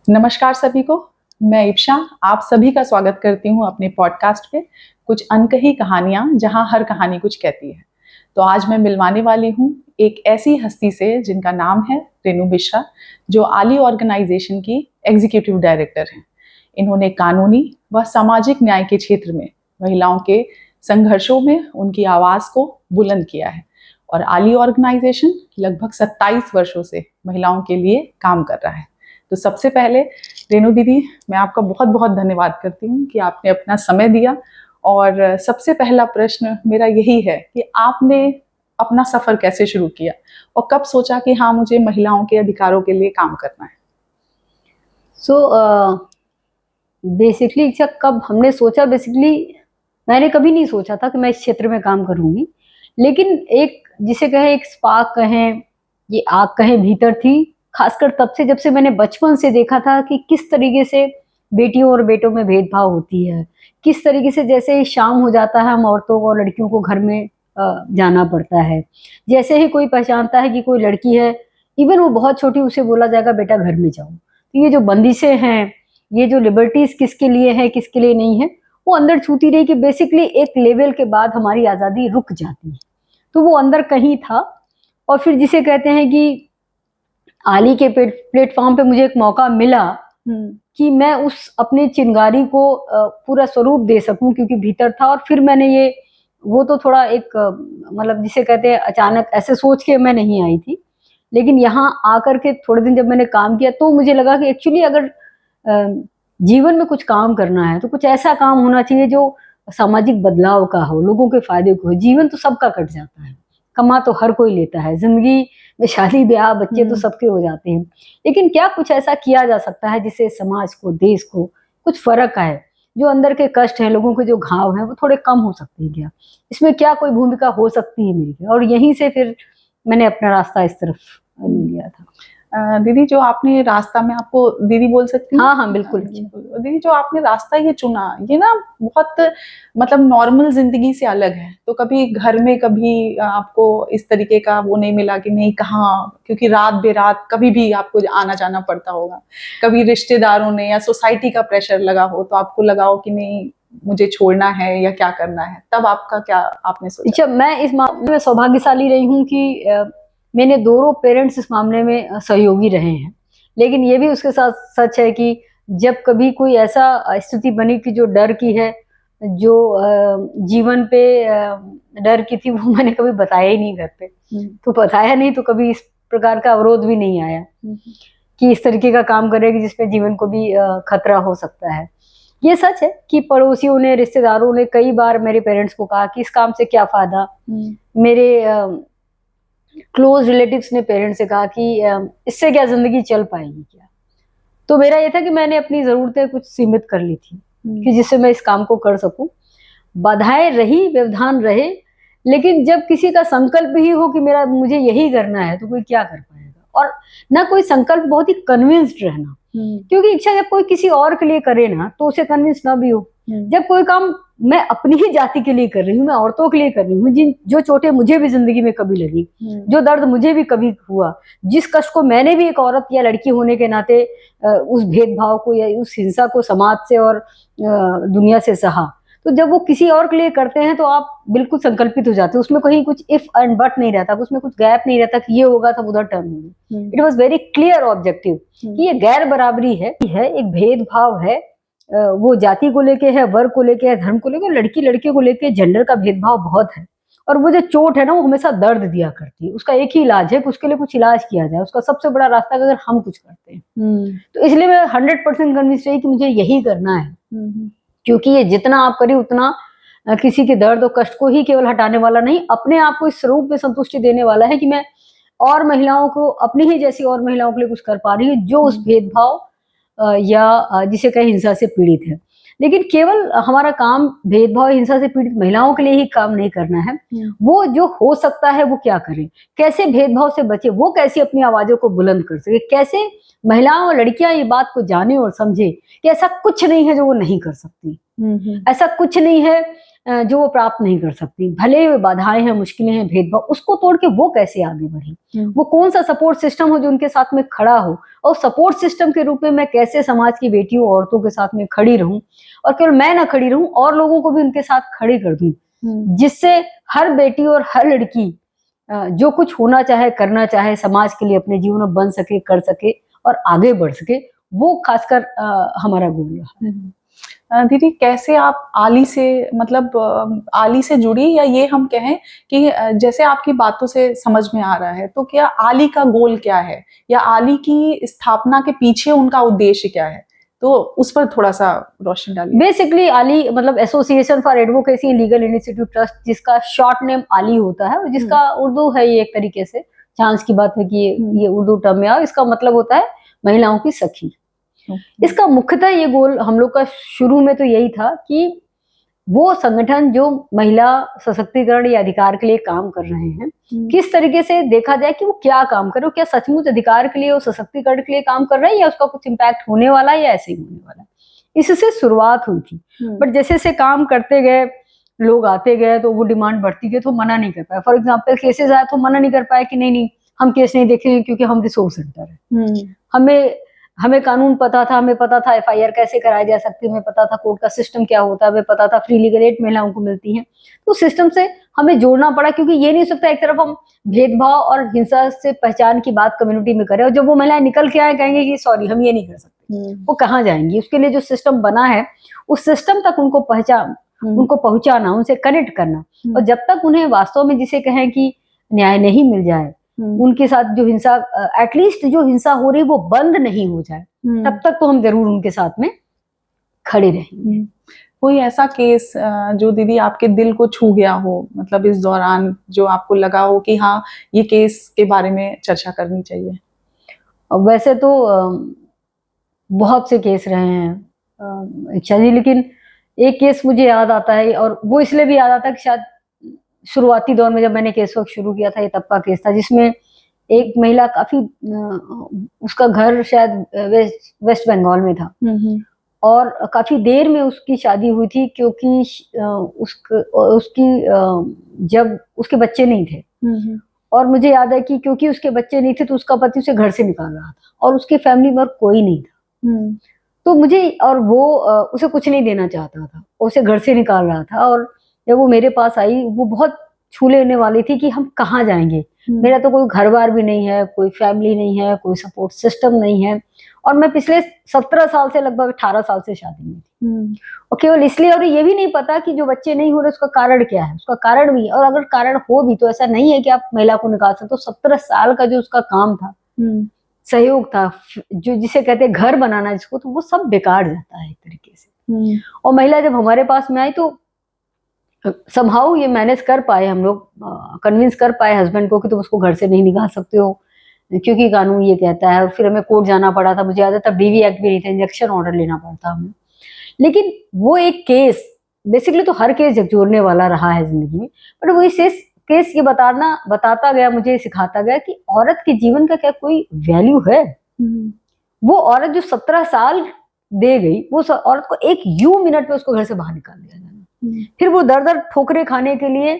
नमस्कार सभी को। मैं इप्शा आप सभी का स्वागत करती हूँ अपने पॉडकास्ट पे कुछ अनकही कहानियाँ, जहाँ हर कहानी कुछ कहती है। तो आज मैं मिलवाने वाली हूँ एक ऐसी हस्ती से जिनका नाम है रेनू मिश्रा, जो आली ऑर्गेनाइजेशन की एग्जीक्यूटिव डायरेक्टर हैं। इन्होंने कानूनी व सामाजिक न्याय के क्षेत्र में महिलाओं के संघर्षों में उनकी आवाज़ को बुलंद किया है और आली ऑर्गेनाइजेशन लगभग 27 वर्षों से महिलाओं के लिए काम कर रहा है। तो सबसे पहले रेनू दीदी, मैं आपका बहुत बहुत धन्यवाद करती हूँ कि आपने अपना समय दिया। और सबसे पहला प्रश्न मेरा यही है कि आपने अपना सफ़र कैसे शुरू किया और कब सोचा कि हाँ, मुझे महिलाओं के अधिकारों के लिए काम करना है? बेसिकली कब हमने सोचा, बेसिकली मैंने कभी नहीं सोचा था कि मैं इस क्षेत्र में काम करूँगी। लेकिन एक जिसे कहें एक स्पार्क कहें, ये आग कहें, भीतर थी। खासकर तब से जब से मैंने बचपन से देखा था कि किस तरीके से बेटियों और बेटों में भेदभाव होती है, किस तरीके से जैसे ही शाम हो जाता है हम औरतों को और लड़कियों को घर में जाना पड़ता है। जैसे ही कोई पहचानता है कि कोई लड़की है, इवन वो बहुत छोटी, उसे बोला जाएगा बेटा घर में जाओ। तो ये जो बंदिशें हैं, ये जो लिबर्टीज किसके लिए है किसके लिए नहीं है, वो अंदर छूती रही कि बेसिकली एक लेवल के बाद हमारी आज़ादी रुक जाती है। तो वो अंदर कहीं था। और फिर जिसे कहते हैं कि आली के प्लेटफॉर्म पे मुझे एक मौका मिला कि मैं उस अपनी चिंगारी को पूरा स्वरूप दे सकूं, क्योंकि भीतर था। और फिर मैंने ये वो तो थोड़ा एक मतलब जिसे कहते हैं अचानक ऐसे सोच के मैं नहीं आई थी। लेकिन यहाँ आकर के थोड़े दिन जब मैंने काम किया तो मुझे लगा कि एक्चुअली अगर जीवन में कुछ काम करना है तो कुछ ऐसा काम होना चाहिए जो सामाजिक बदलाव का हो, लोगों के फायदे को हो। जीवन तो सबका कट जाता है, कमा तो हर कोई लेता है, जिंदगी में शादी ब्याह बच्चे तो सबके हो जाते हैं। लेकिन क्या कुछ ऐसा किया जा सकता है जिससे समाज को, देश को कुछ फर्क आए? जो अंदर के कष्ट हैं, लोगों के जो घाव हैं, वो थोड़े कम हो सकते हैं क्या? इसमें क्या कोई भूमिका हो सकती है मेरी? और यहीं से फिर मैंने अपना रास्ता इस तरफ ले लिया था। दीदी, जो आपने रास्ता, मैं आपको दीदी बोल सकती हूँ? हाँ हाँ बिल्कुल। दीदी, जो आपने रास्ता ये चुना, ये ना बहुत मतलब नॉर्मल जिंदगी से अलग है। तो कभी घर में कभी आपको इस तरीके का वो नहीं मिला कि नहीं कहाँ, क्योंकि रात बेरात कभी भी आपको आना जाना पड़ता होगा, कभी रिश्तेदारों ने या सोसाइटी का प्रेशर लगा हो तो आपको लगा हो कि नहीं मुझे छोड़ना है या क्या करना है, तब आपका क्या आपने सोचा? मैं इस मामले में सौभाग्यशाली रही हूँ कि मैंने दोनों पेरेंट्स इस मामले में सहयोगी रहे हैं। लेकिन ये भी उसके साथ सच है कि जब कभी कोई ऐसा स्थिति बनी कि जो डर की है, जो जीवन पे डर की थी, वो मैंने कभी बताया ही नहीं घर पे। तो बताया नहीं तो कभी इस प्रकार का अवरोध भी नहीं आया कि इस तरीके का काम करेगी जिसमें जीवन को भी खतरा हो सकता है। ये सच है कि पड़ोसियों ने, रिश्तेदारों ने कई बार मेरे पेरेंट्स को कहा कि इस काम से क्या फायदा। मेरे क्लोज रिलेटिव्स ने पेरेंट्स से कहा कि इससे क्या जिंदगी चल पाएगी क्या। तो मेरा ये था कि मैंने अपनी जरूरतें कुछ सीमित कर ली थी कि जिससे मैं इस काम को कर सकूं। बाधाएं रही, व्यवधान रहे, लेकिन जब किसी का संकल्प ही हो कि मेरा मुझे यही करना है, तो कोई क्या कर पाएगा। और ना कोई संकल्प बहुत ही कन्विंस्ड रहना, क्योंकि इच्छा जब कोई किसी और के लिए करे ना तो उसे कन्विंस ना भी हो। जब कोई काम मैं अपनी ही जाति के लिए कर रही हूँ, मैं औरतों के लिए कर रही हूँ, जो चोटें मुझे भी जिंदगी में कभी लगी, जो दर्द मुझे भी कभी हुआ, जिस कष्ट को मैंने भी एक औरत या लड़की होने के नाते उस भेदभाव को या उस हिंसा को समाज से और दुनिया से सहा, तो जब वो किसी और के लिए करते हैं तो आप बिल्कुल संकल्पित हो जाते हो। उसमें कहीं कुछ इफ एंड बट नहीं रहता, उसमें कुछ गैप नहीं रहता कि ये होगा तब उधर टर्न होगी। It was very clear objective कि ये गैर बराबरी है, एक भेदभाव है। वो जाति को लेके है, वर्ग को लेके है, धर्म को लेके, लड़की लड़के को लेके जेंडर का भेदभाव बहुत है। और वो जो चोट है ना, वो हमेशा दर्द दिया करती है। उसका एक ही इलाज है कि उसके लिए कुछ इलाज किया जाए। उसका सबसे बड़ा रास्ता अगर हम कुछ करते हैं तो इसलिए मैं 100% कन्विंस रही कि मुझे यही करना है। क्योंकि ये जितना आप करिए उतना किसी के दर्द और कष्ट को ही केवल हटाने वाला नहीं, अपने आप को इस स्वरूप में संतुष्टि देने वाला है कि मैं और महिलाओं को, अपनी ही जैसी और महिलाओं के लिए कुछ कर पा रही हूँ जो उस भेदभाव या जिसे कहे हिंसा से पीड़ित है। लेकिन केवल हमारा काम भेदभाव हिंसा से पीड़ित महिलाओं के लिए ही काम नहीं करना है। वो जो हो सकता है वो क्या करें, कैसे भेदभाव से बचे, वो कैसे अपनी आवाजों को बुलंद कर सके, कैसे महिलाओं और लड़कियां ये बात को जाने और समझे कि ऐसा कुछ नहीं है जो वो नहीं कर सकती। ऐसा कुछ नहीं है जो वो प्राप्त नहीं कर सकती, भले ही बाधाएं हैं, मुश्किलें हैं, भेदभाव, उसको तोड़ के वो कैसे आगे बढ़ी, वो कौन सा सपोर्ट सिस्टम हो जो उनके साथ में खड़ा हो, और सपोर्ट सिस्टम के रूप में मैं कैसे समाज की बेटियों औरतों के साथ में खड़ी रहूं, और केवल मैं ना खड़ी रहूं और लोगों को भी उनके साथ खड़ी कर दूं, जिससे हर बेटी और हर लड़की जो कुछ होना चाहे, करना चाहे, समाज के लिए अपने जीवन में बन सके, कर सके और आगे बढ़ सके, वो खासकर हमारा गोल रहा। दीदी, कैसे आप आली से, मतलब आली से जुड़ी, या ये हम कहें कि जैसे आपकी बातों से समझ में आ रहा है, तो क्या आली का गोल क्या है, या आली की स्थापना के पीछे उनका उद्देश्य क्या है, तो उस पर थोड़ा सा रोशनी डालिए। बेसिकली आली मतलब association for advocacy in legal institute trust, जिसका शॉर्ट नेम आली होता है, और जिसका उर्दू है ये एक तरीके से, चांस की बात है कि ये उर्दू टर्म में, इसका मतलब होता है महिलाओं की सखी। इसका मुख्यतः ये गोल हम लोग का शुरू में तो यही था कि वो संगठन जो महिला सशक्तिकरण या अधिकार के लिए काम कर रहे हैं, किस तरीके से देखा जाए कि वो क्या काम कर रहे हो, क्या सचमुच अधिकार के लिए और सशक्तिकरण के लिए काम कर रहे हैं, या उसका कुछ इम्पैक्ट होने वाला है या ऐसे ही होने वाला है। इससे शुरुआत हुई थी, बट जैसे जैसे काम करते गए, लोग आते गए, तो वो डिमांड बढ़ती गई, तो मना नहीं कर पाया। फॉर एग्जाम्पल केसेस आए तो मना नहीं कर पाया कि नहीं हम केस नहीं देखेंगे क्योंकि हम रिसोर्स सेंटर है, हमें कानून पता था, हमें पता था एफआईआर कैसे कराई जा सकती है, हमें पता था कोर्ट का सिस्टम क्या होता है, हमें पता था फ्री लीगल एड महिलाओं को मिलती है, तो सिस्टम से हमें जोड़ना पड़ा, क्योंकि ये नहीं हो सकता एक तरफ हम भेदभाव और हिंसा से पहचान की बात कम्युनिटी में करें और जब वो महिलाएं निकल के आए कहेंगे कि सॉरी हम ये नहीं कर सकते, वो कहाँ जाएंगी। उसके लिए जो सिस्टम बना है उस सिस्टम तक उनको पहुंचाना, उनसे कनेक्ट करना, और जब तक उन्हें वास्तव में जिसे कहें कि न्याय नहीं मिल जाए, उनके साथ जो हिंसा, एटलीस्ट जो हिंसा हो रही वो बंद नहीं हो जाए, तब तक तो हम जरूर उनके साथ में खड़े रहेंगे। कोई ऐसा केस जो दीदी आपके दिल को छू गया हो, मतलब इस दौरान जो आपको लगा हो कि हाँ ये केस के बारे में चर्चा करनी चाहिए? वैसे तो बहुत से केस रहे हैं इच्छा जी, लेकिन एक केस मुझे याद आता है, और वो इसलिए भी याद आता है कि शायद शुरुआती दौर में जब मैंने केस वर्क शुरू किया था, ये तब का केस था जिसमें एक महिला काफी, उसका घर शायद वेस्ट बंगाल में था, और काफी देर में उसकी शादी हुई थी, क्योंकि उसकी जब उसके बच्चे नहीं थे, और मुझे याद है कि क्योंकि उसके बच्चे नहीं थे तो उसका पति उसे घर से निकाल रहा था, और उसके फैमिली में कोई नहीं था, तो मुझे, और वो उसे कुछ नहीं देना चाहता था, उसे घर से निकाल रहा था, और जब वो मेरे पास आई, वो बहुत छू लेने वाली थी कि हम कहाँ जाएंगे, मेरा तो कोई घर बार भी नहीं है, कोई फैमिली नहीं है, कोई सपोर्ट सिस्टम नहीं है, और मैं पिछले 17 साल से लगभग 18 साल से शादी में थी, और केवल इसलिए, और ये भी नहीं पता कि जो बच्चे नहीं हो रहे उसका कारण क्या है, उसका कारण भी है, और अगर कारण हो भी तो ऐसा नहीं है कि आप महिला को निकाल सकते हो। 17 साल का जो उसका काम था, सहयोग था, जो जिसे कहते हैं घर बनाना जिसको, तो वो सब बेकार जाता है एक तरीके से। और महिला जब हमारे पास में आई तो समहाउ ये मैनेज कर पाए, हम लोग कन्विंस कर पाए हस्बैंड को कि तुम उसको घर से नहीं निकाल सकते हो क्योंकि कानून ये कहता है, और फिर हमें कोर्ट जाना पड़ा था, मुझे याद है तब डीवी एक्ट भी नहीं था, इंजेक्शन ऑर्डर लेना पड़ा था हमें। लेकिन वो एक केस, बेसिकली तो हर केस झकझोरने वाला रहा है जिंदगी में, बट वो इस केस ये बताता गया, मुझे सिखाता गया कि औरत के जीवन का क्या कोई वैल्यू है। वो औरत जो 17 साल दे गई, वो औरत को एक मिनट में उसको घर से बाहर निकाल दिया जाना, फिर वो दर दर ठोकरे खाने के लिए,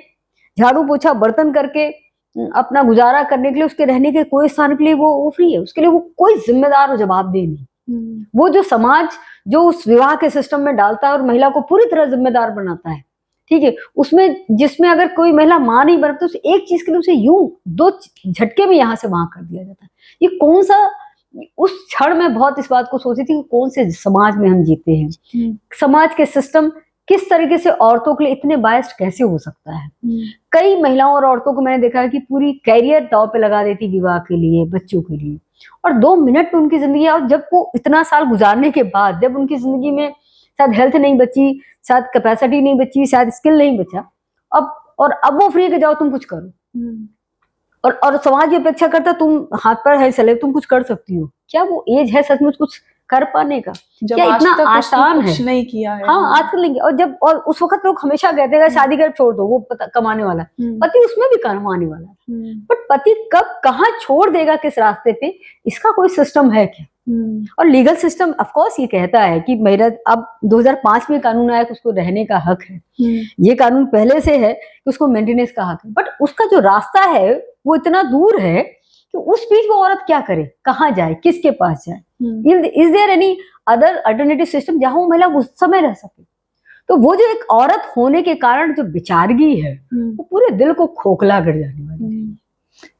झाड़ू पोछा बर्तन करके अपना गुजारा करने के लिए, उसके रहने के कोई स्थान के लिए वो फ्री है, उसके लिए वो कोई जिम्मेदार और जवाबदेह नहीं। वो जो समाज जो उस विवाह के सिस्टम में डालता है और महिला को पूरी तरह जिम्मेदार बनाता है, ठीक है, उसमें जिसमें अगर कोई महिला मां नहीं बनती, उसे एक चीज के लिए उसे यूं 2 झटके में यहाँ से वहां कर दिया जाता है। ये कौन सा, उस क्षण में बहुत इस बात को सोची थी कि कौन से समाज में हम जीते हैं, समाज के सिस्टम किस तरीके से औरतों के लिए इतने बायस्ड कैसे हो सकता है। कई महिलाओं और औरतों को मैंने देखा है कि पूरी कैरियर दांव पे लगा देती विवाह के लिए, बच्चों के लिए, और 2 मिनट में उनकी जिंदगी, और जब वो इतना साल गुजारने के बाद जब उनकी जिंदगी में शायद हेल्थ नहीं बची, शायद कैपेसिटी नहीं बची, शायद स्किल नहीं बचा, अब वो फ्री के जाओ तुम कुछ करो, और समाज ये अपेक्षा करता तुम हाथ पर है चले, तुम कुछ कर सकती हो। क्या वो एज है सचमुच कुछ कर पाने का? क्या इतना आसान है? नहीं किया है। हाँ, आजकल नहीं। और उस वक्त लोग हमेशा कहते हैं शादी कर छोड़ दो, वो कमाने वाला, पति उसमें भी कमाने वाला, बट पति कब कहाँ छोड़ देगा, किस रास्ते पे, इसका कोई सिस्टम है क्या? और लीगल सिस्टम ऑफ कोर्स ये कहता है कि मेरा अब 2005 में कानून आया कि उसको रहने का हक है, ये कानून पहले से है कि उसको मेंटेनेंस का हक है, बट उसका जो रास्ता है वो इतना दूर है कि उस बीच वो औरत क्या करे, कहाँ जाए, किसके पास जाए? Is there any other alternative system जहां वो महिला उस समय रह सके? तो वो जो एक औरत होने के कारण जो बेचारगी है वो पूरे दिल को खोखला कर जाने वाली है।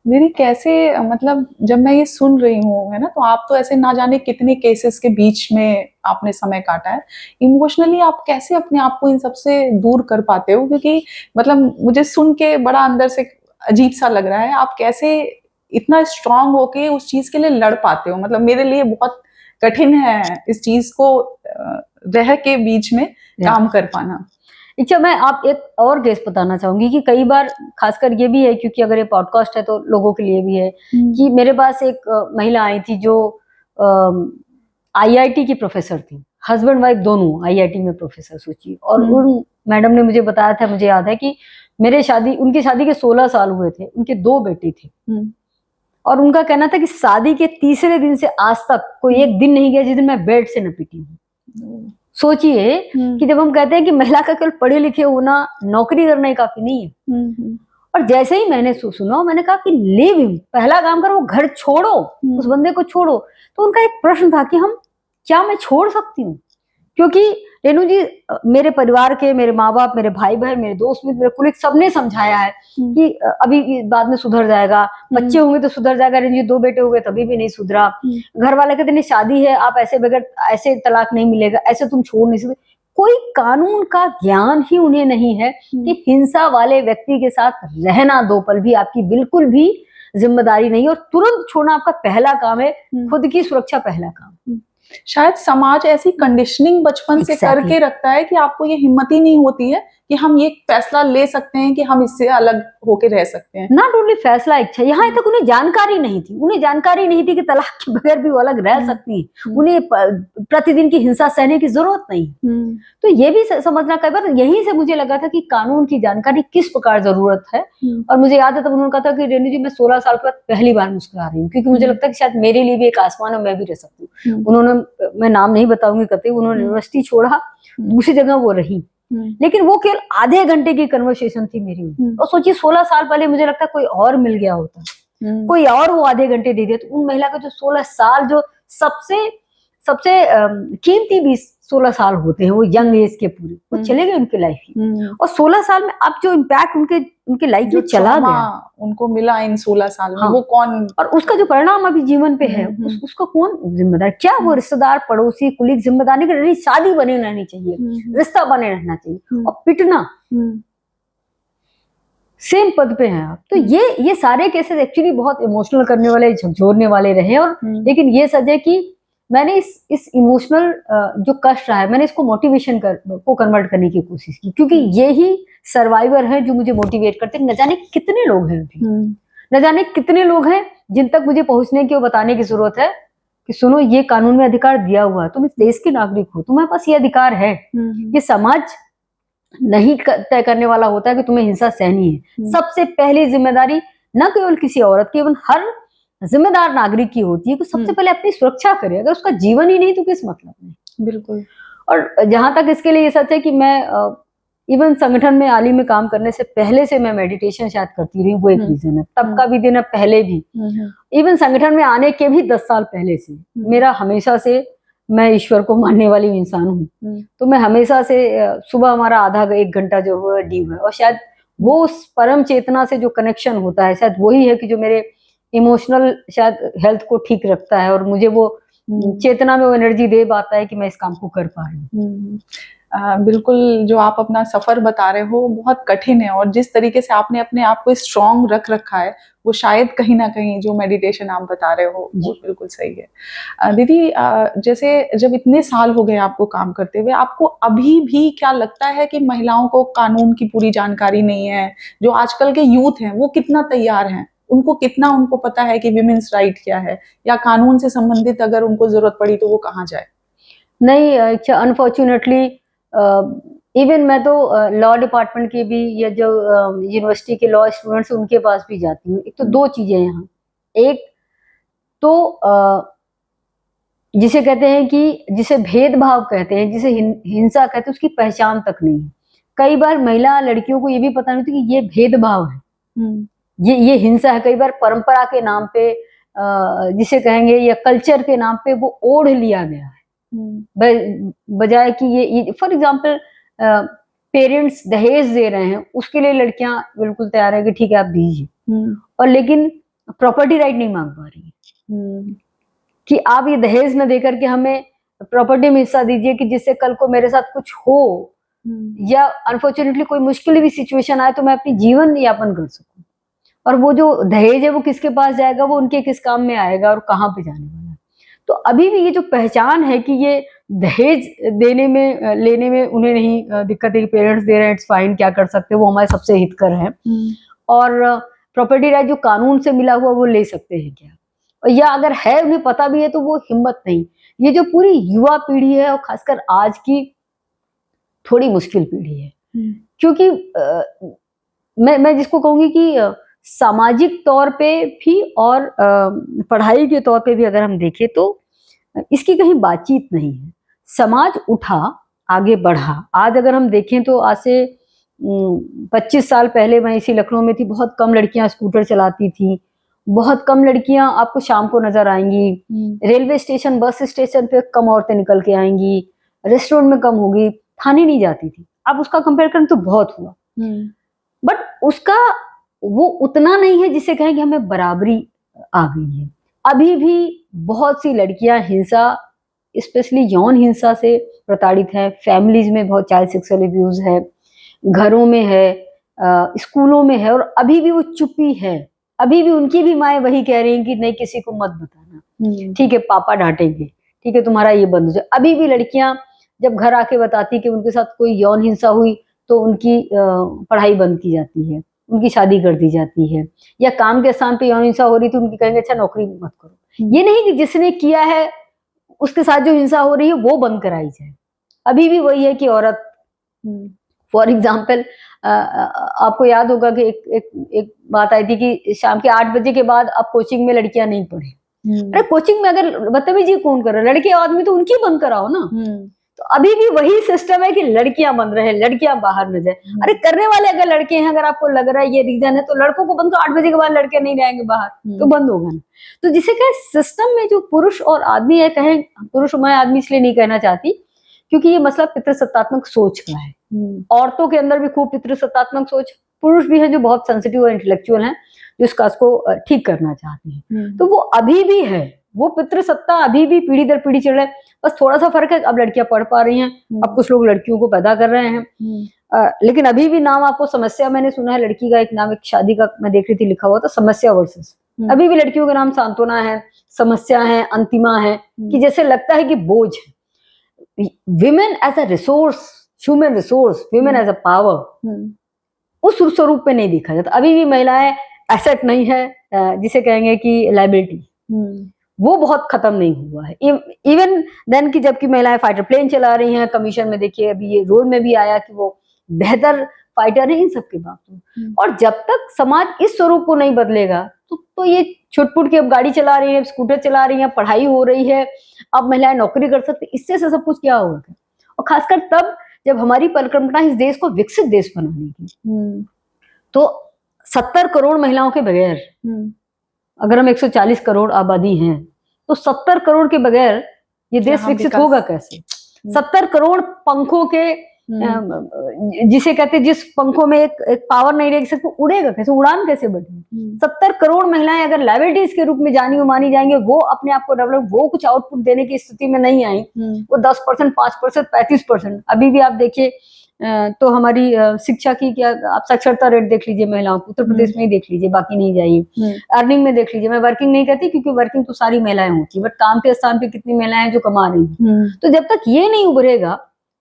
दीदी कैसे, मतलब जब मैं ये सुन रही हूँ, है ना, तो आप तो ऐसे ना जाने कितने केसेस के बीच में आपने समय काटा है, इमोशनली आप कैसे अपने आप को इन सबसे दूर कर पाते हो? क्योंकि मतलब मुझे सुन के बड़ा अंदर से अजीब सा लग रहा है, आप कैसे इतना स्ट्रांग होके उस चीज के लिए लड़ पाते हो? मतलब मेरे लिए बहुत कठिन है इस चीज को रह के बीच में काम कर पाना। अच्छा, मैं आप एक और केस बताना चाहूंगी कि कई बार, खासकर ये भी है क्योंकि अगर ये पॉडकास्ट है तो लोगों के लिए भी है, कि मेरे पास एक महिला आई थी जो आईआईटी की प्रोफेसर थी, हस्बैंड वाइफ दोनों आईआईटी में प्रोफेसर, सोचिए। और उन मैडम ने मुझे बताया था, मुझे याद है कि उनकी शादी के 16 साल हुए थे, उनके 2 बेटे थे, और उनका कहना था कि शादी के तीसरे दिन से आज तक कोई एक दिन नहीं गया जिस दिन मैं बेड से न पिटी हूँ। सोचिए कि जब हम कहते हैं कि महिला का केवल पढ़े लिखे होना, नौकरी करना ही काफी नहीं है। और जैसे ही मैंने सुना, मैंने कहा कि लीव हिम, पहला काम करो, वो घर छोड़ो, उस बंदे को छोड़ो। तो उनका एक प्रश्न था कि क्या मैं छोड़ सकती हूँ? क्योंकि रेणु जी, मेरे परिवार के, मेरे माँ बाप, मेरे भाई बहन, मेरे दोस्त मित्र, मेरे कुलीग, सबने समझाया है कि अभी बाद में सुधर जाएगा, बच्चे होंगे तो सुधर जाएगा। रेणु जी 2 बेटे हो गए तभी भी नहीं सुधरा। घर वाले कहते नहीं, शादी है, आप ऐसे बगैर ऐसे तलाक नहीं मिलेगा, ऐसे तुम छोड़ नहीं सकते। कोई कानून का ज्ञान ही उन्हें नहीं है कि हिंसा वाले व्यक्ति के साथ रहना 2 पल भी आपकी बिल्कुल भी जिम्मेदारी नहीं, और तुरंत छोड़ना आपका पहला काम है। खुद की सुरक्षा पहला काम। शायद समाज ऐसी कंडीशनिंग बचपन से करके रखता है कि आपको ये हिम्मत ही नहीं होती है कि हम ये फैसला ले सकते हैं कि हम इससे अलग होके रह सकते हैं। नॉट ओनली फैसला, इच्छा, यहाँ तक उन्हें जानकारी नहीं थी। उन्हें जानकारी नहीं थी कि तलाक के बगैर भी वो अलग रह सकती है। उन्हें प्रतिदिन की हिंसा सहने की जरूरत नहीं। तो ये भी समझना, कई बार यहीं से मुझे लगा था कि कानून की जानकारी किस प्रकार जरूरत है। और मुझे याद है तब उन्होंने कहा था कि रेणु जी, मैं 16 साल के बाद पहली बार मुस्कुरा रही हूँ, क्योंकि मुझे लगता है कि शायद मेरे लिए भी एक आसमान है, मैं भी रह सकती हूँ। उन्होंने, मैं नाम नहीं बताऊंगी कतई, उन्होंने यूनिवर्सिटी छोड़ा, दूसरी जगह वो रही, लेकिन वो केवल आधे घंटे की कन्वर्सेशन थी मेरी। और सोचिए 16 साल पहले मुझे लगता है कोई और मिल गया होता, कोई और वो आधे घंटे दे दिया, तो उन महिला का जो 16 साल, जो सबसे कीमती भी 16 साल होते हैं, वो यंग एज के पूरे, वो चले गए उनकी लाइफ में। और 16 साल में अब जो इम्पैक्ट उनके लाइफ में चला गया, उनको मिला इन 16 साल में, वो कौन, और उसका जो परिणाम अभी जीवन पे है, उसका कौन जिम्मेदार? क्या वो रिश्तेदार, पड़ोसी, कुलीग जिम्मेदार नहीं रहनी? शादी बने रहनी चाहिए, रिश्ता बने रहना चाहिए, और पिटना सेम पद पे हैं आप। तो ये सारे केसेस एक्चुअली बहुत इमोशनल करने वाले, झकझोरने वाले रहे। और लेकिन ये सच है कि मैंने इस इमोशनल जो कष्ट रहा है, मैंने इसको मोटिवेशन को कन्वर्ट करने की कोशिश की, क्योंकि ये ही सर्वाइवर है जो मुझे मोटिवेट करते हैं। न जाने कितने लोग हैं अभी, न जाने कितने लोग हैं जिन तक मुझे पहुंचने की और बताने की जरूरत है कि सुनो, ये कानून में अधिकार दिया हुआ है, तुम इस देश के नागरिक हो, तुम्हारे पास ये अधिकार है। ये समाज नहीं तय करने वाला होता है कि तुम्हें हिंसा सहनी है। सबसे पहली जिम्मेदारी न केवल किसी औरत की, एवं हर जिम्मेदार नागरिक की होती है कि सबसे पहले अपनी सुरक्षा करे। अगर उसका जीवन ही नहीं तो किस मतलब में? बिल्कुल। और जहां तक इसके लिए ये सच है कि मैं इवन संगठन में आली में काम करने से पहले से मैं मेडिटेशन शायद करती रही, वो एक रीजन है। तब का भी दिन है, पहले भी, इवन संगठन में आने के भी 10 साल पहले से मेरा हमेशा से, मैं ईश्वर को मानने वाली इंसान हूँ, तो मैं हमेशा से सुबह हमारा आधा 1 घंटा जो है ड्यू है। और शायद वो उस परम चेतना से जो कनेक्शन होता है, शायद वही है कि जो मेरे इमोशनल शायद हेल्थ को ठीक रखता है, और मुझे वो चेतना में वो एनर्जी दे पाता है कि मैं इस काम को कर पा रही हूँ। बिल्कुल, जो आप अपना सफर बता रहे हो बहुत कठिन है, और जिस तरीके से आपने अपने आप को स्ट्रॉन्ग रख रखा है, वो शायद कहीं ना कहीं जो मेडिटेशन आप बता रहे हो वो बिल्कुल सही है। दीदी, जैसे जब इतने साल हो गए आपको काम करते हुए, आपको अभी भी क्या लगता है कि महिलाओं को कानून की पूरी जानकारी नहीं है? जो आजकल के यूथ हैं वो कितना तैयार हैं? उनको पता है कि विमेन्स राइट क्या है, या कानून से संबंधित अगर उनको जरूरत पड़ी तो वो कहाँ जाए? नहीं, अनफॉर्चुनेटली इवन मैं तो लॉ डिपार्टमेंट के भी, या जो यूनिवर्सिटी के लॉ स्टूडेंट्स उनके पास भी जाती हूँ। एक तो 2 चीजें यहाँ, एक तो जिसे कहते हैं कि जिसे भेदभाव कहते हैं, जिसे हिंसा कहते हैं, उसकी पहचान तक नहीं है। कई बार महिला लड़कियों को ये भी पता नहीं होती कि ये भेदभाव है, ये हिंसा है। कई बार परंपरा के नाम पे जिसे कहेंगे या कल्चर के नाम पे वो ओढ़ लिया गया है, बजाय कि ये फॉर एग्जाम्पल पेरेंट्स दहेज दे रहे हैं, उसके लिए लड़कियां बिल्कुल तैयार है कि ठीक है आप दीजिए, और लेकिन प्रॉपर्टी राइट नहीं मांग पा रही है कि आप ये दहेज न देकर के हमें प्रॉपर्टी में हिस्सा दीजिए कि जिससे कल को मेरे साथ कुछ हो या अनफॉर्चुनेटली कोई मुश्किल भी सिचुएशन आए तो मैं अपनी जीवन यापन कर सकूं। और वो जो दहेज है वो किसके पास जाएगा, वो उनके किस काम में आएगा और कहाँ पे जाने वाला है। तो अभी भी ये जो पहचान है कि ये दहेज देने में लेने में उन्हें नहीं दिक्कत है कि पेरेंट्स दे रहे हैं, इट्स फाइन, क्या कर सकते हैं, वो हमारे सबसे हितकर है। और प्रॉपर्टी राइट जो कानून से मिला हुआ वो ले सकते हैं क्या, या अगर है उन्हें पता भी है तो वो हिम्मत नहीं। ये जो पूरी युवा पीढ़ी है और खासकर आज की थोड़ी मुश्किल पीढ़ी है, क्योंकि मैं जिसको कहूंगी कि सामाजिक तौर पे भी और पढ़ाई के तौर पे भी अगर हम देखें तो इसकी कहीं बातचीत नहीं है। समाज उठा, आगे बढ़ा। आज अगर हम देखें तो आज से 25 साल पहले मैं इसी लखनऊ में थी, बहुत कम लड़कियां स्कूटर चलाती थी, बहुत कम लड़कियां आपको शाम को नजर आएंगी। रेलवे स्टेशन, बस स्टेशन पे कम औरतें निकल के आएंगी, रेस्टोरेंट में कम होगी, थाने नहीं जाती थी। अब उसका कंपेयर करें तो बहुत हुआ, बट उसका वो उतना नहीं है जिसे कहें कि हमें बराबरी आ गई है। अभी भी बहुत सी लड़कियां हिंसा, स्पेशली यौन हिंसा से प्रताड़ित हैं। फैमिलीज में बहुत चाइल्ड सेक्सुअल अब्यूज है, घरों में है, स्कूलों में है, और अभी भी वो चुप्पी है। अभी भी उनकी भी माएँ वही कह रही हैं कि नहीं किसी को मत बताना, ठीक है पापा डांटेंगे, ठीक है तुम्हारा ये बंद हो जाए। अभी भी लड़कियां जब घर आके बताती कि उनके साथ कोई यौन हिंसा हुई तो उनकी पढ़ाई बंद की जाती है, उनकी शादी कर दी जाती है, या काम के स्थान पे यौन हिंसा हो रही थी उनकी कहेंगे अच्छा नौकरी मत करो। ये नहीं कि जिसने किया है उसके साथ जो हिंसा हो रही है वो बंद कराई जाए। अभी भी वही है कि औरत, फॉर एग्जाम्पल आपको याद होगा कि एक बात आई थी कि शाम के 8 बजे के बाद अब कोचिंग में लड़कियां नहीं पढ़े। अरे कोचिंग में अगर बदतमीजी कौन कर रहा है, लड़के आदमी तो उनकी बंद कराओ ना। तो अभी भी वही सिस्टम है कि लड़कियां बंद रहे, लड़कियां बाहर न जाए। अरे करने वाले अगर लड़के हैं, अगर आपको लग रहा है ये रीजन है, तो लड़कों को बंद करो, 8 बजे के बाद लड़के नहीं रहेंगे बाहर, तो बंद होगा ना। तो जिसे कहे सिस्टम में जो पुरुष और आदमी है, कहें पुरुष, मैं आदमी इसलिए नहीं कहना चाहती क्योंकि ये मसला पितृसत्तात्मक सोच का है। औरतों के अंदर भी खूब पितृसत्तात्मक सोच, पुरुष भी है जो बहुत सेंसिटिव और इंटेलेक्चुअल हैं, जो इस काज को ठीक करना चाहते हैं। तो वो अभी भी है, वो पितृसत्ता अभी भी पीढ़ी दर पीढ़ी चल रहा है। बस थोड़ा सा फर्क है, अब लड़कियां पढ़ पा रही हैं, अब कुछ लोग लड़कियों को पैदा कर रहे हैं। लेकिन अभी भी नाम आपको समस्या, मैंने सुना है लड़की का एक नाम, एक शादी का मैं देख रही थी लिखा हुआ था समस्या वर्सेस। अभी भी लड़कियों का नाम सांत्वना है, समस्या है, अंतिमा है, कि जैसे लगता है कि बोझ है। Women as a resource, human resource, women as a power, उस स्वरूप में नहीं देखा जाता। अभी भी महिलाएं एसेट नहीं है, जिसे कहेंगे कि लायबिलिटी, वो बहुत खत्म नहीं हुआ है। इवन देन की जबकि महिलाएं फाइटर प्लेन चला रही हैं, कमीशन में देखिए अभी ये रोड में भी आया कि वो बेहतर फाइटर है इन सबके बावजूद। और जब तक समाज इस स्वरूप को नहीं बदलेगा तो ये छुटपुट के अब गाड़ी चला रही है, स्कूटर चला रही है, पढ़ाई हो रही है, अब महिलाएं नौकरी कर सकती, इससे सब कुछ क्या होगा। और खासकर तब जब हमारी परिकल्पना इस देश को विकसित देश बनाने की, तो 70 करोड़ महिलाओं के बगैर, अगर हम 140 करोड़ आबादी हैं, तो 70 करोड़ के बगैर ये देश विकसित होगा कैसे। 70 करोड़ पंखों के, जिसे कहते हैं जिस पंखों में एक पावर नहीं रह सकती, उड़ेगा कैसे, उड़ान कैसे बढ़ेगी। 70 करोड़ महिलाएं अगर लाइबिलिटीज के रूप में जानी मानी जाएंगे, वो अपने आप को डेवलप, वो कुछ आउटपुट देने की स्थिति में नहीं आई, वो 10%, 5%, 35%। अभी भी आप देखिए तो हमारी शिक्षा की क्या, आप साक्षरता रेट देख लीजिए महिलाओं को, उत्तर प्रदेश में ही देख लीजिए, बाकी नहीं जाइए। अर्निंग में देख लीजिए, मैं वर्किंग नहीं कहती क्योंकि वर्किंग तो सारी महिलाएं होती है, बट काम के स्थान पे कितनी महिलाएं हैं जो कमा रही हैं। तो जब तक ये नहीं उभरेगा,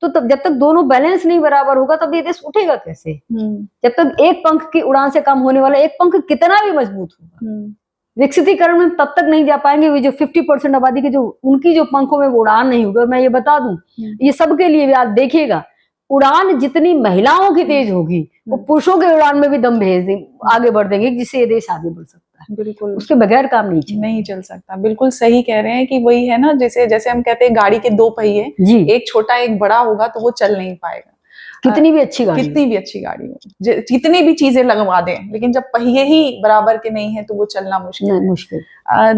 तो तब जब तक दोनों बैलेंस नहीं बराबर होगा, तब ये देश उठेगा कैसे। जब तक एक पंख की उड़ान से कम होने वाला, एक पंख कितना भी मजबूत होगा, विकसितीकरण में तब तक नहीं जा पाएंगे। वो जो 50% आबादी के जो उनकी जो पंखों में वो उड़ान नहीं होगा। मैं ये बता दूं, ये सबके लिए भी आप देखिएगा, उड़ान जितनी महिलाओं की तेज होगी, वो पुरुषों के उड़ान में भी दम भेज दें, आगे बढ़ देंगे, जिससे ये देश आगे बढ़ सकता है। है, बिल्कुल उसके बगैर काम नहीं चलेगा। नहीं चल सकता। बिल्कुल सही कह रहे हैं कि वही है ना, जैसे जैसे हम कहते हैं गाड़ी के दो पहिए, जी, एक छोटा एक बड़ा होगा तो वो चल नहीं पाएगा। कितनी भी अच्छी गाड़ी हो। कितनी भी अच्छी गाड़ी हो, जितनी भी चीजें लगवा दें, लेकिन जब पहिए ही बराबर के नहीं है तो वो चलना मुश्किल है। मुश्किल।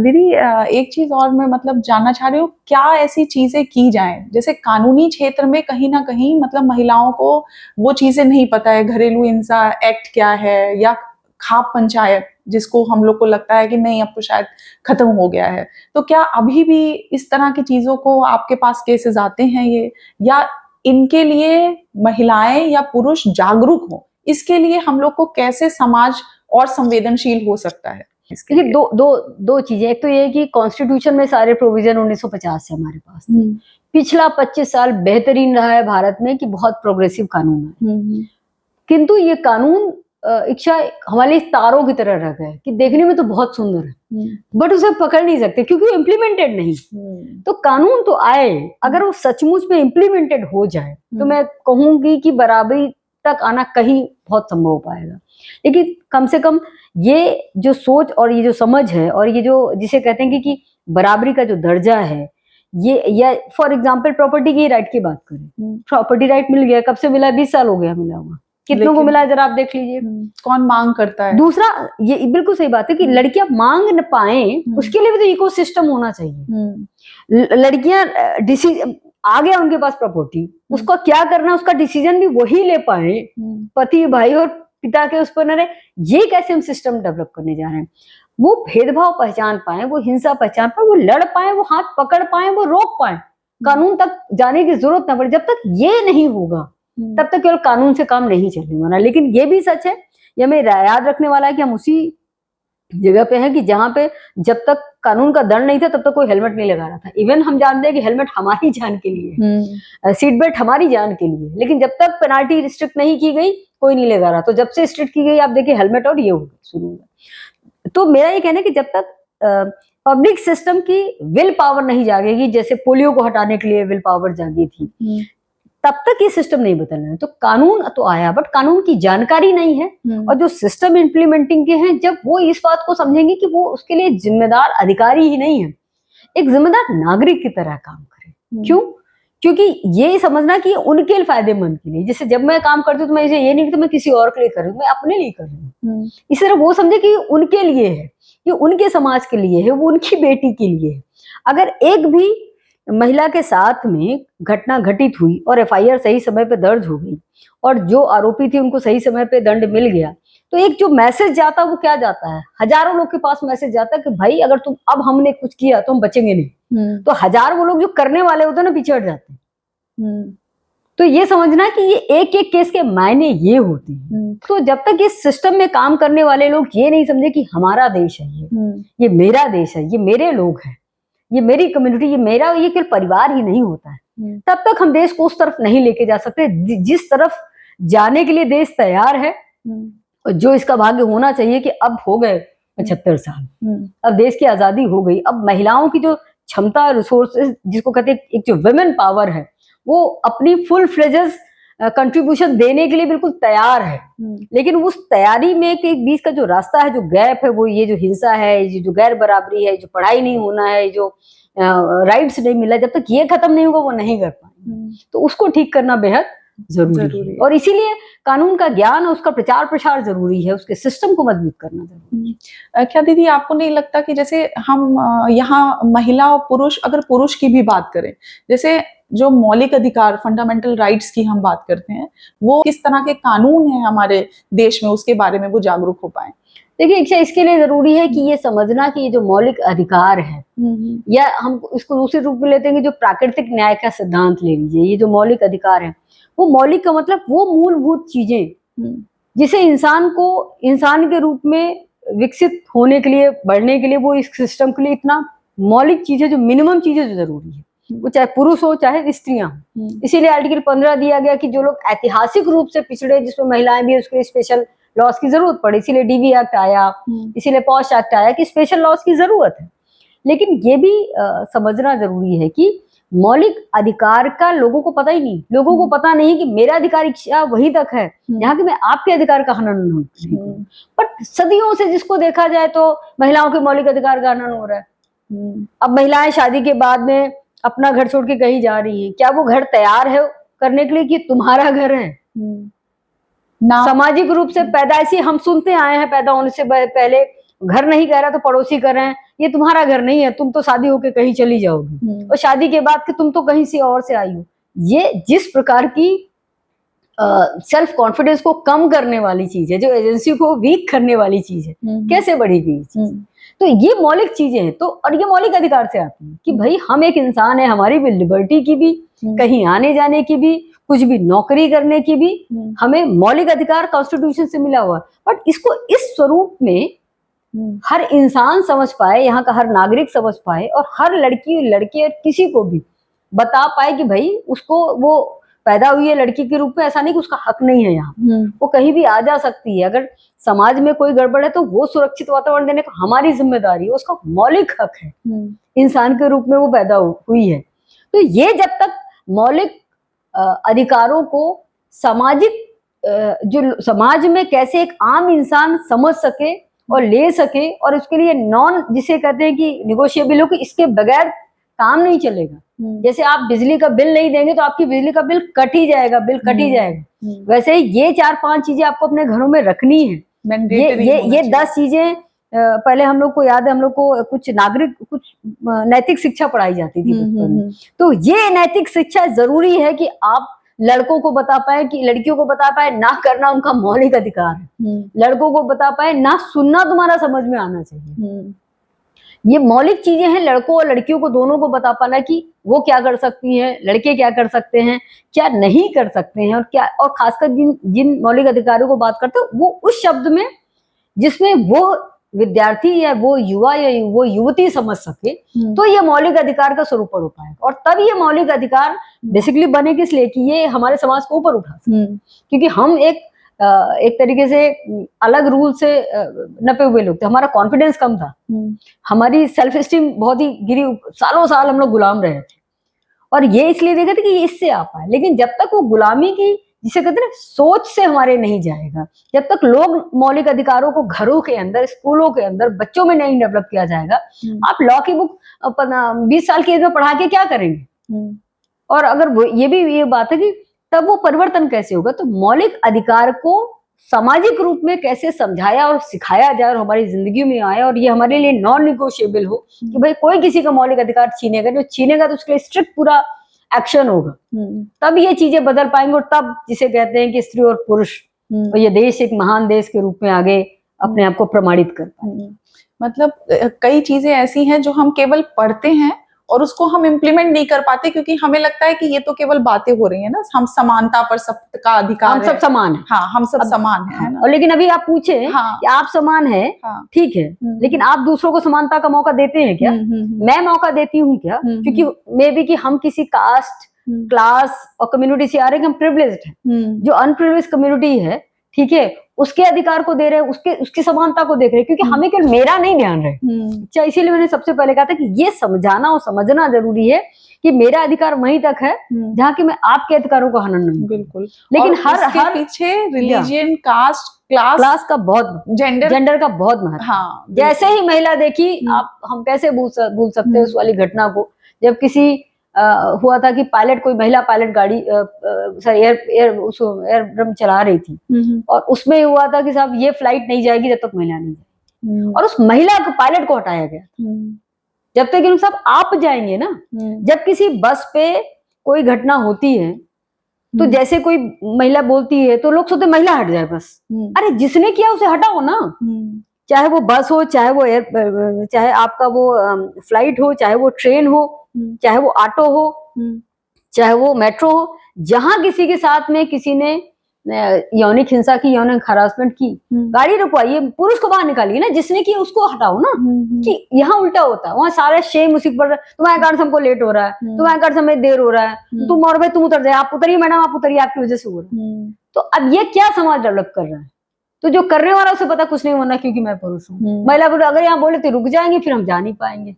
दीदी, एक चीज और मैं मतलब जानना चाह रही हूँ, क्या ऐसी चीजें की जाएं, जैसे कानूनी क्षेत्र में कहीं ना कहीं मतलब महिलाओं को वो चीजें नहीं पता है, घरेलू हिंसा एक्ट क्या है, या खाप पंचायत जिसको हम लोग को लगता है कि नहीं अब तो शायद खत्म हो गया है, तो क्या अभी भी इस तरह की चीजों को आपके पास केसेस आते हैं ये, या इनके लिए महिलाएं या पुरुष जागरूक हो, इसके लिए हम लोग को कैसे समाज और संवेदनशील हो सकता है इसके देखिए लिए? दो चीजें, एक तो ये कि कॉन्स्टिट्यूशन में सारे प्रोविजन 1950 से हमारे पास थे। पिछला 25 साल बेहतरीन रहा है भारत में कि बहुत प्रोग्रेसिव कानून है, किंतु ये कानून इच्छा हमारे लिए तारों की तरह रह गए कि देखने में तो बहुत सुंदर है, बट उसे पकड़ नहीं सकते क्योंकि वो इम्प्लीमेंटेड नहीं। तो कानून तो आए, अगर वो सचमुच में इम्प्लीमेंटेड हो जाए तो मैं कहूंगी कि बराबरी तक आना कहीं बहुत संभव हो पाएगा। लेकिन कम से कम ये जो सोच और ये जो समझ है और ये जो जिसे कहते हैं कि बराबरी का जो दर्जा है, ये या फॉर एग्जाम्पल प्रॉपर्टी की राइट की बात करें, प्रॉपर्टी राइट मिल गया, कब से मिला? 20 साल हो गया मिला हुआ, कितनों को मिला है जरा आप देख लीजिए। कौन मांग करता है? दूसरा, ये बिल्कुल सही बात है कि लड़कियां मांग न पाए, उसके लिए भी तो इकोसिस्टम होना चाहिए। लड़कियां डिसीजन आ गया उनके पास प्रॉपर्टी, उसको क्या करना उसका डिसीजन भी वही ले पाए, पति भाई और पिता के उस पर न रहे। ये कैसे हम सिस्टम डेवलप करने जा रहे हैं? वो भेदभाव पहचान पाए, वो हिंसा पहचान पाए, वो लड़ पाए, वो हाथ पकड़ पाए, वो रोक पाए, कानून तक जाने की जरूरत ना पड़े। जब तक ये नहीं होगा तब तक केवल कानून से काम नहीं चलने वाला। लेकिन ये भी सच है, ये हमें याद रखने वाला है कि हम उसी जगह पे हैं कि जहां पे जब तक कानून का दंड नहीं था तब तक कोई हेलमेट नहीं लगा रहा था। इवन हम जानते हैं कि हेलमेट हमारी जान के लिए, सीट बेल्ट हमारी जान के लिए, लेकिन जब तक पेनाल्टी रिस्ट्रिक्ट नहीं की गई कोई नहीं लगा रहा। तो जब से स्ट्रिक्ट की गई आप देखिए हेलमेट और ये हो गया शुरू हुआ। तो मेरा ये कहना है कि जब तक पब्लिक सिस्टम की विल पावर नहीं जागेगी, जैसे पोलियो को हटाने के लिए विल पावर जागी थी, तब तक ये सिस्टम नहीं बदलना है। तो कानून तो आया बट कानून की जानकारी नहीं है, और जो सिस्टम इम्प्लीमेंटिंग के हैं जब वो इस बात को समझेंगे कि वो उसके लिए जिम्मेदार अधिकारी ही नहीं है, एक जिम्मेदार नागरिक की तरह काम करें। क्यों? क्योंकि ये समझना कि उनके फायदेमंद के लिए, जैसे जब मैं काम करती हूँ तो मैं इसे ये नहीं कि तो मैं किसी और के लिए कर रही हूँ, मैं अपने लिए कर रही हूँ। इस तरह वो समझे कि उनके लिए है, ये उनके समाज के लिए है, वो उनकी बेटी के लिए है। अगर एक भी महिला के साथ में घटना घटित हुई और एफआईआर सही समय पे दर्ज हो गई और जो आरोपी थी उनको सही समय पे दंड मिल गया, तो एक जो मैसेज जाता है वो क्या जाता है? हजारों लोग के पास मैसेज जाता है कि भाई अगर तुम अब हमने कुछ किया तो हम बचेंगे नहीं। तो हजार वो लोग जो करने वाले होते हैं ना पीछे हट जाते हैं। तो ये समझना कि ये एक एक केस के मायने ये होते हैं। तो जब तक इस सिस्टम में काम करने वाले लोग ये नहीं समझे कि हमारा देश है, ये मेरा देश है, ये मेरे लोग हैं, ये मेरी कम्युनिटी, ये मेरा, ये केवल परिवार ही नहीं होता है, तब तक हम देश को उस तरफ नहीं लेके जा सकते जिस तरफ जाने के लिए देश तैयार है। और जो इसका भाग्य होना चाहिए कि अब हो गए 75 साल, अब देश की आजादी हो गई, अब महिलाओं की जो क्षमता, रिसोर्सेज जिसको कहते हैं एक जो वुमेन पावर है, वो अपनी फुल फ्लेजेस कंट्रीब्यूशन देने के लिए बिल्कुल तैयार है। लेकिन उस तैयारी में के बीच का जो रास्ता है, जो गैप है, वो ये जो हिंसा है, ये जो गैर बराबरी है, जो पढ़ाई नहीं होना है, जो राइट्स नहीं मिला, जब तक ये खत्म नहीं होगा वो नहीं कर पाएंगे। तो उसको ठीक करना बेहद जरूरी है। और इसीलिए कानून का ज्ञान और उसका प्रचार प्रसार जरूरी है, उसके सिस्टम को मजबूत करना जरूरी है। क्या दीदी आपको नहीं लगता कि जैसे हम यहाँ महिला और पुरुष, अगर पुरुष की भी बात करें, जैसे जो मौलिक अधिकार, फंडामेंटल राइट्स की हम बात करते हैं, वो किस तरह के कानून हैं हमारे देश में, उसके बारे में वो जागरूक हो पाए? देखिए, इच्छा इसके लिए जरूरी है कि ये समझना कि ये जो मौलिक अधिकार है, या हम इसको दूसरे रूप में लेते हैं कि जो प्राकृतिक न्याय का सिद्धांत ले लीजिए, ये जो मौलिक अधिकार है, वो मौलिक का मतलब वो मूलभूत चीजें जिसे इंसान को इंसान के रूप में विकसित होने के लिए, बढ़ने के लिए, वो इस सिस्टम के लिए इतना मौलिक चीजें, जो मिनिमम चीजें जो जरूरी है, वो चाहे पुरुष हो चाहे स्त्रियां हो। इसीलिए आर्टिकल 15 दिया गया कि जो लोग ऐतिहासिक रूप से पिछड़े, जिसमें महिलाएं भी, उसके लिए स्पेशल लॉस की जरूरत पड़ी, इसीलिए डीवी एक्ट आया, इसीलिए पॉश एक्ट आया कि स्पेशल लॉस की जरूरत है। लेकिन ये भी समझना जरूरी है कि मौलिक अधिकार का लोगों को पता ही नहीं। लोगों को पता नहीं कि मेरा अधिकार इच्छा वहीं तक है जहाँ कि मैं आपके अधिकार का हनन नहीं करूं। बट सदियों से जिसको देखा जाए तो महिलाओं के मौलिक अधिकार का हनन हो रहा है। अब महिलाएं शादी के बाद में अपना घर छोड़ के कहीं जा रही हैं, क्या वो घर तैयार है करने के लिए कि तुम्हारा घर है? सामाजिक रूप से पैदाइशी हम सुनते आए हैं, पैदा होने से पहले घर नहीं कह रहा तो पड़ोसी कर रहे हैं, ये तुम्हारा घर नहीं है, तुम तो शादी होके कहीं चली जाओगी, और शादी के बाद कि तुम तो कहीं से और से आई हो। ये जिस प्रकार की सेल्फ कॉन्फिडेंस को कम करने वाली चीज है, जो एजेंसी को वीक करने वाली चीज है, कैसे बढ़ेगी चीज? तो ये मौलिक चीजें हैं। तो और ये मौलिक अधिकार से आती है कि भाई हम एक इंसान है, हमारी भी लिबर्टी की भी, कहीं आने जाने की भी, कुछ भी नौकरी करने की भी हमें मौलिक अधिकार कॉन्स्टिट्यूशन से मिला हुआ है। बट इसको इस स्वरूप में हर इंसान समझ पाए, यहाँ का हर नागरिक समझ पाए, और हर लड़की लड़के और किसी को भी बता पाए कि भाई उसको वो पैदा हुई है लड़की के रूप में, ऐसा नहीं कि उसका हक नहीं है यहाँ, वो कहीं भी आ जा सकती है। अगर समाज में कोई गड़बड़ है तो वो सुरक्षित वातावरण देने का हमारी जिम्मेदारी है, उसका मौलिक हक है, इंसान के रूप में वो पैदा हुई है। तो ये जब तक मौलिक अधिकारों को सामाजिक जो समाज में कैसे एक आम इंसान समझ सके और ले सके, और उसके लिए नॉन जिसे कहते हैं कि निगोशिएबल हो, कि इसके बगैर काम नहीं चलेगा। जैसे आप बिजली का बिल नहीं देंगे तो आपकी बिजली का बिल कट ही जाएगा, बिल कट ही जाएगा। वैसे ही ये 4-5 चीजें आपको अपने घरों में रखनी है। ये 10 चीजें पहले हम लोग को याद है, हम लोग को कुछ नैतिक शिक्षा पढ़ाई जाती थी बचपन में। तो ये नैतिक शिक्षा जरूरी है कि आप लड़कों को बता पाए, कि लड़कियों को बता पाए ना करना उनका मौलिक अधिकार है, लड़कों को बता पाए ना सुनना तुम्हारा समझ में आना चाहिए। ये मौलिक चीजें हैं, लड़कों और लड़कियों को दोनों को बता पाना कि वो क्या कर सकती हैं, लड़के क्या कर सकते हैं, क्या नहीं कर सकते हैं, और क्या, और खासकर जिन मौलिक अधिकारों को बात करते हो वो उस शब्द में जिसमें वो विद्यार्थी या वो युवा या वो युवती समझ सके, तो ये मौलिक अधिकार का स्वरूप हो पाएगा। और तब ये मौलिक अधिकार बेसिकली बने किस लिए, कि ये हमारे समाज को ऊपर उठा सके, क्योंकि हम एक तरीके से अलग रूल से नपे हुए लोग थे, हमारा कॉन्फिडेंस कम था, हमारी सेल्फ एस्टीम बहुत ही गिरी, सालों साल हम लोग गुलाम रहे थे, और ये इसलिए देखे थे कि ये इससे आ पाए। लेकिन जब तक वो गुलामी की जिसे कहते हैं सोच से हमारे नहीं जाएगा, जब तक लोग मौलिक अधिकारों को घरों के अंदर, स्कूलों के अंदर बच्चों में नहीं डेवलप किया जाएगा, आप लॉ की बुक 20 साल की एज में पढ़ा के क्या करेंगे? और अगर ये बात है कि तब वो परिवर्तन कैसे होगा? तो मौलिक अधिकार को सामाजिक रूप में कैसे समझाया और सिखाया जाए और हमारी जिंदगी में आए, और ये हमारे लिए नॉन निगोशिएबल हो कि भाई कोई किसी का मौलिक अधिकार छीनेगा, जो छीनेगा तो उसके लिए स्ट्रिक्ट पूरा एक्शन होगा, तब ये चीजें बदल पाएंगे। और तब जिसे कहते हैं कि स्त्री और पुरुष और ये देश एक महान देश के रूप में आगे अपने आप को प्रमाणित कर पाएंगे। मतलब कई चीजें ऐसी हैं जो हम केवल पढ़ते हैं और उसको हम इम्प्लीमेंट नहीं कर पाते, क्योंकि हमें लगता है कि ये तो केवल बातें हो रही है ना, हम समानता पर सबका अधिकार, हम सब समान है। हाँ, हम सब समान है ना? और लेकिन अभी आप पूछे कि आप समान है, ठीक है, लेकिन आप दूसरों को समानता का मौका देते हैं क्या? मैं मौका देती हूँ क्या? क्योंकि मे बी कि हम किसी कास्ट, क्लास और कम्युनिटी से आ रहे हैं, हम प्रिविलेज्ड हैं, जो अनप्रिविलेज कम्युनिटी है, ठीक है, उसके अधिकार को दे रहे हैं, उसकी समानता को देख रहे हैं, क्योंकि हमें केवल मेरा नहीं ध्यान रहे। अच्छा, इसीलिए मैंने सबसे पहले कहा था कि ये समझाना और समझना जरूरी है कि मेरा अधिकार वहीं तक है जहाँ की मैं आपके अधिकारों को हनन नहीं। बिल्कुल। लेकिन हर पीछे रिलीजन, कास्ट, क्लास का बहुत, जेंडर का बहुत महत्व। हाँ, जैसे ही महिला देखी, आप हम कैसे भूल सकते हैं उस वाली घटना को, जब किसी हुआ था कि पायलट, कोई महिला पायलट गाड़ी एयरड्रम चला रही थी, और उसमें हुआ था कि साहब ये फ्लाइट नहीं जाएगी जब तक महिला नहीं जाएगी, और उस महिला को, पायलट को हटाया गया, जब तक साहब आप जाएंगे ना। जब किसी बस पे कोई घटना होती है तो जैसे कोई महिला बोलती है तो लोग सोचते महिला हट जाए बस, अरे जिसने किया उसे हटाओ ना, चाहे वो बस हो, चाहे वो चाहे आपका वो फ्लाइट हो, चाहे वो ट्रेन हो, चाहे वो ऑटो हो, चाहे वो मेट्रो हो, जहां किसी के साथ में किसी ने यौनिक हिंसा की, यौनिक हरासमेंट की, गाड़ी रुकवाइए, पुरुष को बाहर निकालिए ना, जिसने किया उसको हटाओ ना। कि यहाँ उल्टा होता है, वहाँ सारा शेम उसी पर, तुम्हारे कारण से हमको लेट हो रहा है, तुम्हारे कारण से हमें देर हो रहा है, तुम और भाई तुम उतर जाए, आप उतरिए मैडम, आप उतरिए, आपकी वजह से हो रहा है। तो अब ये क्या समाज डेवलप कर रहा है? तो जो करने वाला उसे पता कुछ नहीं होना, क्योंकि मैं पुरुष हूँ। महिला पुरुष अगर यहाँ बोले तो रुक जाएंगे, फिर हम जा नहीं पाएंगे।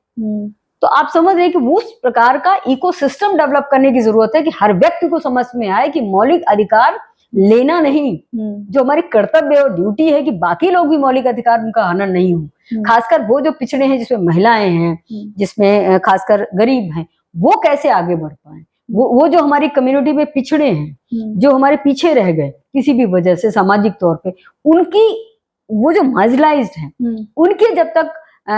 तो आप समझ रहे हैं कि वो उस प्रकार का इकोसिस्टम डेवलप करने की जरूरत है कि हर व्यक्ति को समझ में आए कि मौलिक अधिकार लेना नहीं, जो हमारी कर्तव्य और ड्यूटी है कि बाकी लोग भी मौलिक अधिकार उनका हनन नहीं हो। खासकर वो जो पिछड़े हैं, जिसमें महिलाएं हैं, जिसमें खासकर गरीब हैं, वो कैसे आगे बढ़ पाए। वो जो हमारी कम्युनिटी में पिछड़े हैं, जो हमारे पीछे रह गए किसी भी वजह से सामाजिक तौर पे, उनकी वो जो मार्जिनलाइज्ड हैं, उनके जब तक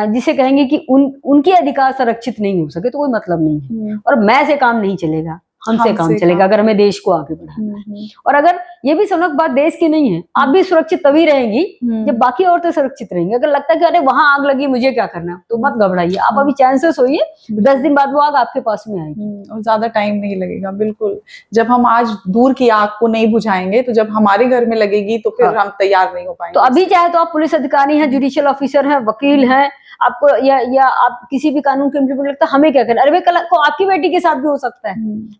जिसे कहेंगे कि उनके अधिकार संरक्षित नहीं हो सके तो कोई मतलब नहीं है। और मैं से काम नहीं चलेगा, हमसे काम चलेगा अगर हमें देश को आगे बढ़ाना है। और अगर ये भी समझ बात देश की नहीं है, आप भी सुरक्षित तभी रहेंगी जब बाकी औरतें सुरक्षित रहेंगी। अगर लगता है कि अरे वहां आग लगी मुझे क्या करना, तो मत घबराइए, आप अभी चैन से सोइए, 10 दिन बाद वो आग आपके पास में आएगी और ज्यादा टाइम नहीं लगेगा। बिल्कुल, जब हम आज दूर की आग को नहीं बुझाएंगे तो जब हमारे घर में लगेगी तो फिर हम तैयार नहीं हो पाएंगे। तो अभी चाहे तो आप पुलिस अधिकारी हैं, जुडिशियल ऑफिसर हैं, वकील हैं, आपको या आप किसी भी कानून के इम्प्लीमेंट लगता है, हमें क्या करना। अरे कल को आपकी बेटी के साथ भी हो सकता है,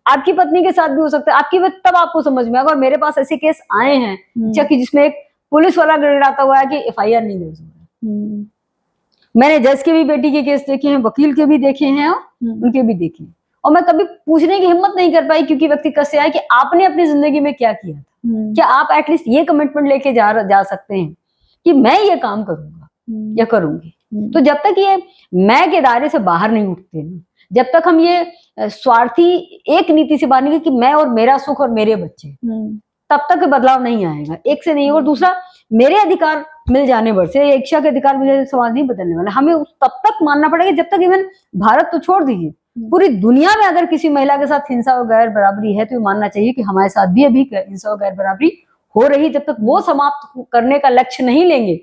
आपकी पत्नी के साथ भी हो सकता है, आपकी तब आपको समझ में आएगा। और मेरे पास ऐसे केस आए हैं कि जिसमें एक पुलिस वाला गिड़गिड़ाता हुआ है कि FIR नहीं दर्ज हो रहा। मैंने जज के भी बेटी के केस देखे हैं, वकील के भी देखे हैं, उनके भी देखे, और मैं कभी पूछने की हिम्मत नहीं कर पाई क्योंकि व्यक्ति कैसे आए कि आपने अपनी जिंदगी में क्या किया था। क्या आप एटलीस्ट ये कमिटमेंट लेके जा सकते हैं कि मैं ये काम करूंगा या करूंगी। तो जब तक ये मैं के दायरे से बाहर नहीं उठते ना, जब तक हम ये स्वार्थी एक नीति से बाहर नहीं कि मैं और मेरा सुख और मेरे बच्चे, तब तक बदलाव नहीं आएगा। एक से नहीं। और दूसरा, मेरे अधिकार मिल जाने भर से, इच्छा के अधिकार मिल जाने से समाज नहीं बदलने वाला। हमें तब तक मानना पड़ेगा जब तक, इवन भारत तो छोड़ दीजिए, पूरी दुनिया में अगर किसी महिला के साथ हिंसा और गैर बराबरी है तो ये मानना चाहिए कि हमारे साथ भी अभी हिंसा और गैर बराबरी हो रही। जब तक वो समाप्त करने का लक्ष्य नहीं लेंगे,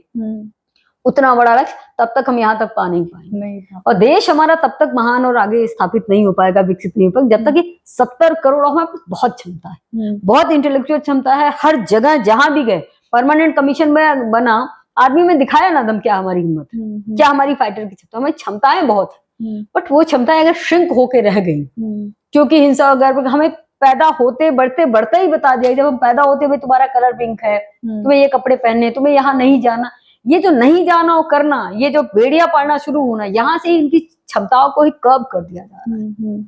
उतना बड़ा लक्ष्य, तब तक हम यहाँ तक पा नहीं पाएंगे। और देश हमारा तब तक महान और आगे स्थापित नहीं हो पाएगा, विकसित नहीं हो पाएगा, जब तक कि 70 करोड़ हमारे पास बहुत क्षमता है, बहुत इंटेलेक्चुअल क्षमता है। हर जगह जहां भी गए, परमानेंट कमीशन में बना आर्मी में दिखाया ना दम, क्या हमारी हिम्मत है, क्या हमारी फाइटर की क्षमता। हमारी क्षमताएं बहुत है, बट वो क्षमताएं अगर श्रिंक होके रह गई क्योंकि हिंसा वगैरह, हमें पैदा होते बढ़ते ही बता दिया, जब हम पैदा होते हुए तुम्हारा कलर पिंक है, तुम्हें ये कपड़े पहनने, तुम्हें यहाँ नहीं जाना। ये जो नहीं जाना और करना, ये जो बेड़ियां पाड़ना शुरू होना, यहाँ से इनकी क्षमताओं को ही कर्ब कर दिया जा रहा है।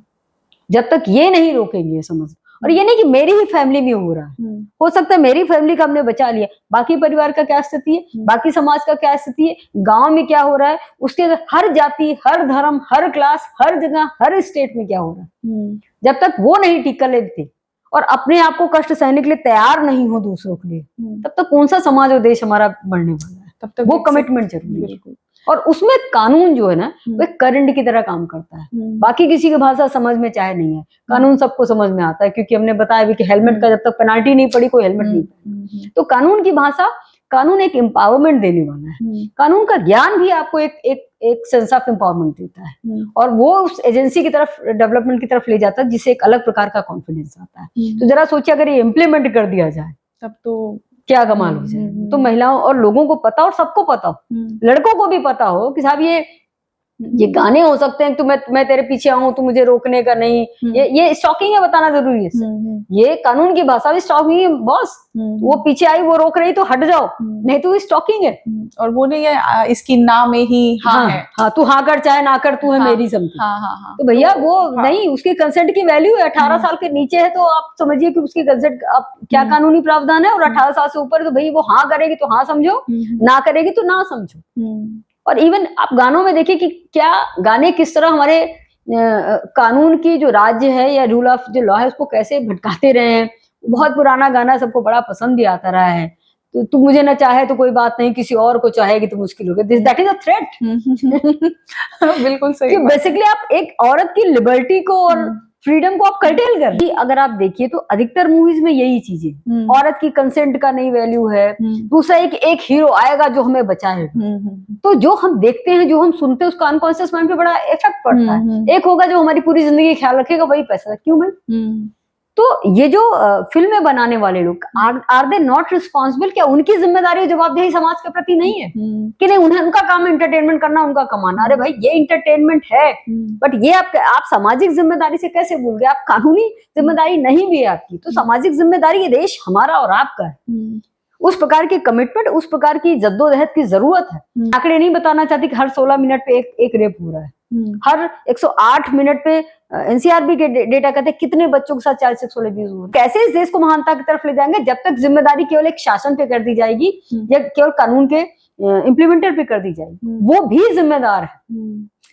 जब तक ये नहीं रोकेंगे, समझ। और ये नहीं कि मेरी ही फैमिली में हो रहा है, हो सकता है मेरी फैमिली का हमने बचा लिया, बाकी परिवार का क्या स्थिति है, बाकी समाज का क्या स्थिति है, गांव में क्या हो रहा है, उसके हर जाति, हर धर्म, हर क्लास, हर जगह, हर स्टेट में क्या हो रहा है। जब तक वो नहीं ठीक कर लेते और अपने आप को कष्ट सहने के लिए तैयार नहीं हो दूसरों के लिए, तब तक कौन सा समाज और देश हमारा बढ़ने वाला है। तब तक वो कमिटमेंट जरूरी है। और उसमें कानून जो है ना, वो करंट की तरह काम करता है। बाकी किसी की भाषा समझ में चाहे नहीं है, कानून सबको समझ में आता है, क्योंकि हमने बताया भी कि हेलमेट का जब तक पेनाल्टी नहीं पड़ी, कोई हेलमेट नहीं पड़ी। तो कानून की भाषा, कानून एक एम्पावरमेंट देने वाला है। कानून का ज्ञान भी आपको एक सेंस ऑफ एम्पावरमेंट देता है, और वो उस एजेंसी की तरफ, डेवलपमेंट की तरफ ले जाता है, जिससे एक अलग प्रकार का कॉन्फिडेंस आता है। तो जरा सोचिए, अगर ये इम्प्लीमेंट कर दिया जाए तब तो क्या कमाल हो जाए। तो महिलाओं और लोगों को पता, और सबको पता हो, लड़कों को भी पता हो कि साहब ये गाने हो सकते हैं, तो मैं तेरे पीछे आऊं, तू मुझे रोकने का नहीं। ये स्टॉकिंग है, बताना जरूरी है। ये कानून की भाषा भी स्टॉकिंग है बॉस। वो पीछे आई, वो रोक रही तो हट जाओ, नहीं तो स्टॉकिंग है। और वो नहीं है इसकी ना में ही हाँ है, हाँ, तू हाँ कर चाहे ना कर, तू है मेरी समझी। तो भैया वो नहीं, उसके कंसेंट की वैल्यू है। 18 साल के नीचे है तो आप समझिए कि उसकी कंसेंट आप क्या कानूनी प्रावधान है, और 18 साल से ऊपर तो भाई वो हाँ करेगी तो हाँ समझो, ना करेगी तो ना समझो। और इवन आप गानों में देखिए कि क्या गाने किस तरह हमारे कानून की जो राज्य है या रूल ऑफ जो लॉ है उसको कैसे भटकाते रहे हैं। बहुत पुराना गाना, सबको बड़ा पसंद भी आता रहा है, तो तू मुझे ना चाहे तो कोई बात नहीं, किसी और को चाहेगी तो मुश्किल होगी। That is a threat. बिल्कुल सही। बेसिकली आप एक औरत की लिबर्टी को और फ्रीडम को आप कर्टेल कर रही। अगर आप देखिए तो अधिकतर मूवीज में यही चीजें, औरत की कंसेंट का नहीं वैल्यू है। दूसरा, एक हीरो आएगा जो हमें बचाएगा। तो जो हम देखते हैं, जो हम सुनते हैं, उसका अनकॉन्शियस माइंड पे बड़ा इफेक्ट पड़ता है। एक होगा जो हमारी पूरी जिंदगी ख्याल रखेगा, वही पैसा क्यों भाई। तो ये जो फिल्में बनाने वाले लोग, आर दे नॉट रिस्पॉन्सिबल? क्या उनकी जिम्मेदारी जवाबदेही समाज के प्रति नहीं है कि नहीं, उनका काम एंटरटेनमेंट करना, उनका कमाना। अरे भाई, ये एंटरटेनमेंट है, बट ये आप सामाजिक जिम्मेदारी से कैसे भूल गए? आप कानूनी जिम्मेदारी नहीं भी है आपकी, तो सामाजिक जिम्मेदारी, ये देश हमारा और आपका है। उस प्रकार की कमिटमेंट, उस प्रकार की जद्दोजहद की जरूरत है। आंकड़े नहीं बताना चाहती कि हर 16 मिनट पे एक रेप हो रहा है, हर 108 मिनट पे एनसीआरबी के डेटा कहते हैं कितने बच्चों के साथ चाइल्ड सेक्सुअल अब्यूज हुआ है। कैसे इस देश को महानता की तरफ ले जाएंगे जब तक जिम्मेदारी केवल एक शासन पे कर दी जाएगी या केवल कानून के इम्प्लीमेंटर पे कर दी जाएगी, वो भी जिम्मेदार है।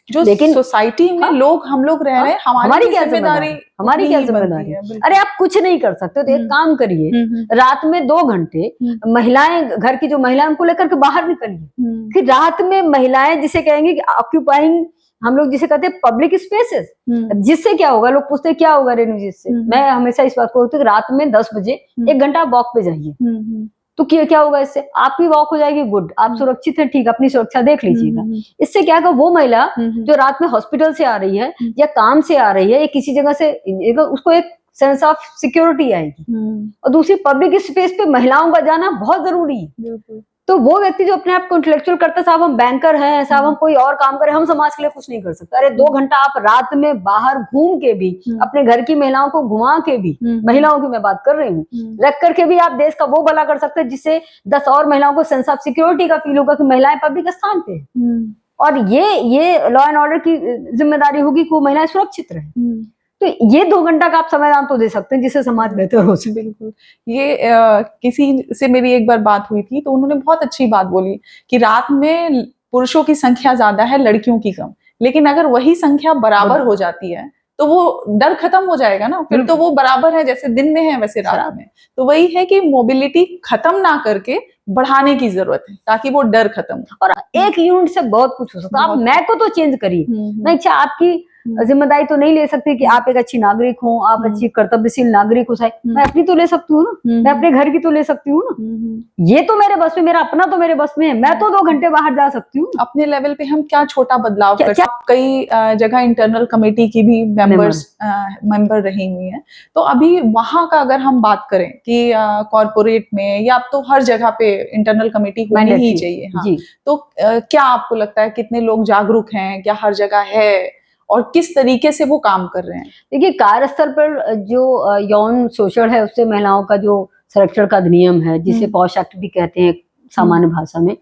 जो लेकिन सोसाइटी में हम लोग रह रहे हैं, हमारी क्या जिम्मेदारी, हमारी क्या जिम्मेदारी है? अरे आप कुछ नहीं कर सकते तो एक काम करिए, रात में 2 घंटे महिलाएं, घर की जो महिलाएं उनको लेकर के बाहर निकलिए। फिर रात में महिलाएं जिसे कहेंगे कि ऑक्यूपाइंग, हम लोग जिसे कहते हैं पब्लिक स्पेसेस, जिससे क्या होगा, लोग पूछते क्या होगा रेणु जी इससे, मैं हमेशा इस बात को बोलती हूँ रात में 10 बजे 1 घंटा वॉक पे जाइए, तो क्या होगा इससे, आपकी वॉक हो जाएगी, गुड, आप सुरक्षित हैं, ठीक, अपनी सुरक्षा देख लीजिएगा। इससे क्या होगा, वो महिला जो रात में हॉस्पिटल से आ रही है या काम से आ रही है या किसी जगह से, उसको एक सेंस ऑफ सिक्योरिटी आएगी। और दूसरी, पब्लिक स्पेस पे महिलाओं का जाना बहुत जरूरी है। तो वो व्यक्ति जो अपने आप को इंटेलेक्चुअल करता है, साहब हम बैंकर हैं, साहब हम कोई और काम करें, हम समाज के लिए कुछ नहीं कर सकते। अरे 2 घंटा आप रात में बाहर घूम के भी, अपने घर की महिलाओं को घुमा के भी, महिलाओं की मैं बात कर रही हूँ, रख करके भी आप देश का वो भला कर सकते हैं जिससे 10 और महिलाओं को सेंस ऑफ सिक्योरिटी का फील होगा कि महिलाएं पब्लिक स्थान पे हैं। और ये लॉ एंड ऑर्डर की जिम्मेदारी होगी कि वो महिलाएं सुरक्षित रहे। तो ये 2 घंटा का आप समाधान तो दे सकते हैं जिससे समाज बेहतर हो सके। बिल्कुल। ये किसी से मेरी एक बार बात हुई थी तो उन्होंने बहुत अच्छी बात बोली कि रात में पुरुषों की संख्या ज्यादा है, लड़कियों की कम, लेकिन अगर वही संख्या बराबर हो जाती है तो वो डर खत्म हो जाएगा ना, फिर तो वो बराबर है, जैसे दिन में है वैसे रात में। तो वही है कि मोबिलिटी खत्म ना करके बढ़ाने की जरूरत है ताकि वो डर खत्म हो। और एक यूनिट से बहुत कुछ हो सकता है। आप मैं को तो चेंज करिए, नहीं अच्छा आपकी जिम्मेदारी तो नहीं ले सकती कि आप एक अच्छी नागरिक हो, आप अच्छी कर्तव्यशील नागरिक हो, मैं अपनी तो ले सकती हूँ ना, मैं अपने घर की तो ले सकती हूँ ना, ये तो मेरे बस में, मेरा अपना तो मेरे बस में है, मैं तो 2 घंटे बाहर जा सकती हूँ। अपने लेवल पे हम क्या छोटा बदलाव कर सकते हैं। कई जगह इंटरनल कमेटी की भी मेंबर रही हुई है, तो अभी वहां का अगर हम बात करें कि कॉर्पोरेट में या अब तो हर जगह पे इंटरनल कमेटी होनी ही चाहिए। हाँ, तो क्या आपको लगता है कितने लोग जागरूक हैं, क्या हर जगह है और किस तरीके से वो काम कर रहे हैं? देखिए, कार्यस्थल पर जो यौन शोषण है उससे महिलाओं का जो संरक्षण का अधिनियम है, जिसे पॉश एक्ट भी कहते हैं सामान्य भाषा में,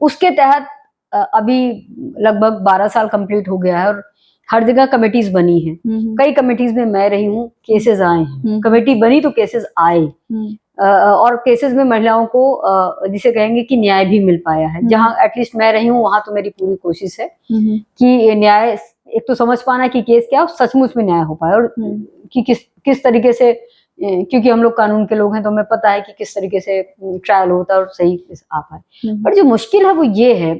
उसके तहत अभी लगभग 12 साल कंप्लीट हो गया है और हर जगह कमेटीज बनी है। कई कमेटीज में मैं रही हूँ, केसेस आए हैं, कमेटी बनी तो केसेस आए, और केसेस में महिलाओं को जिसे कहेंगे कि न्याय भी मिल पाया है। जहाँ एटलीस्ट मैं रही हूँ वहां तो मेरी पूरी कोशिश है कि न्याय, एक तो समझ पाना कि केस क्या सचमुच में न्याय हो पाए, और कि किस तरीके से, क्योंकि हम लोग कानून के लोग हैं तो हमें पता है कि किस तरीके से ट्रायल होता है और सही आ पाए। पर जो मुश्किल है वो ये है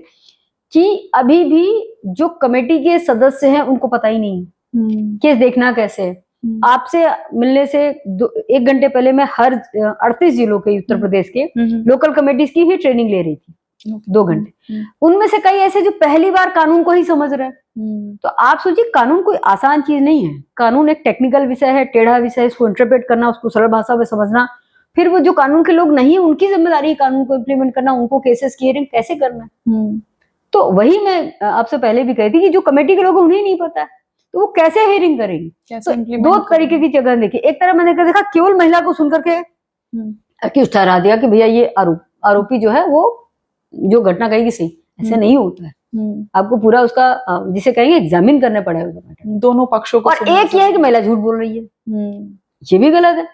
कि अभी भी जो कमेटी के सदस्य हैं उनको पता ही नहीं केस देखना कैसे है। आपसे मिलने से 1 घंटे पहले मैं हर 38 जिलों के उत्तर प्रदेश के लोकल कमेटीज की ही ट्रेनिंग ले रही थी 2 घंटे। उनमें से कई ऐसे जो पहली बार कानून को ही समझ रहे हैं। तो आप सोचिए, कानून कोई आसान चीज नहीं है, कानून एक टेक्निकल विषय है, टेढ़ा विषय है, इसको इंटरप्रेट करना, उसको सरल भाषा में समझना, फिर वो जो कानून के लोग नहीं है उनकी जिम्मेदारी है कानून को इम्प्लीमेंट करना, उनको केसेस की हियरिंग कैसे करना है। तो वही मैं आपसे पहले भी कही थी कि जो कमेटी के लोग उन्हें नहीं पता है तो वो कैसे हियरिंग करेंगी। तो 2 तरीके की जगह देखी, एक तरह मैंने देखा केवल महिला को सुनकर के अक्यूज ठहरा दिया कि भैया ये आरोपी जो है वो जो घटना कहेगी सही, ऐसे नहीं होता है। आपको पूरा उसका जिसे कहेंगे एग्जामिन करने पड़ेगा दोनों पक्षों को। और एक ये है कि महिला झूठ बोल रही है, ये भी गलत है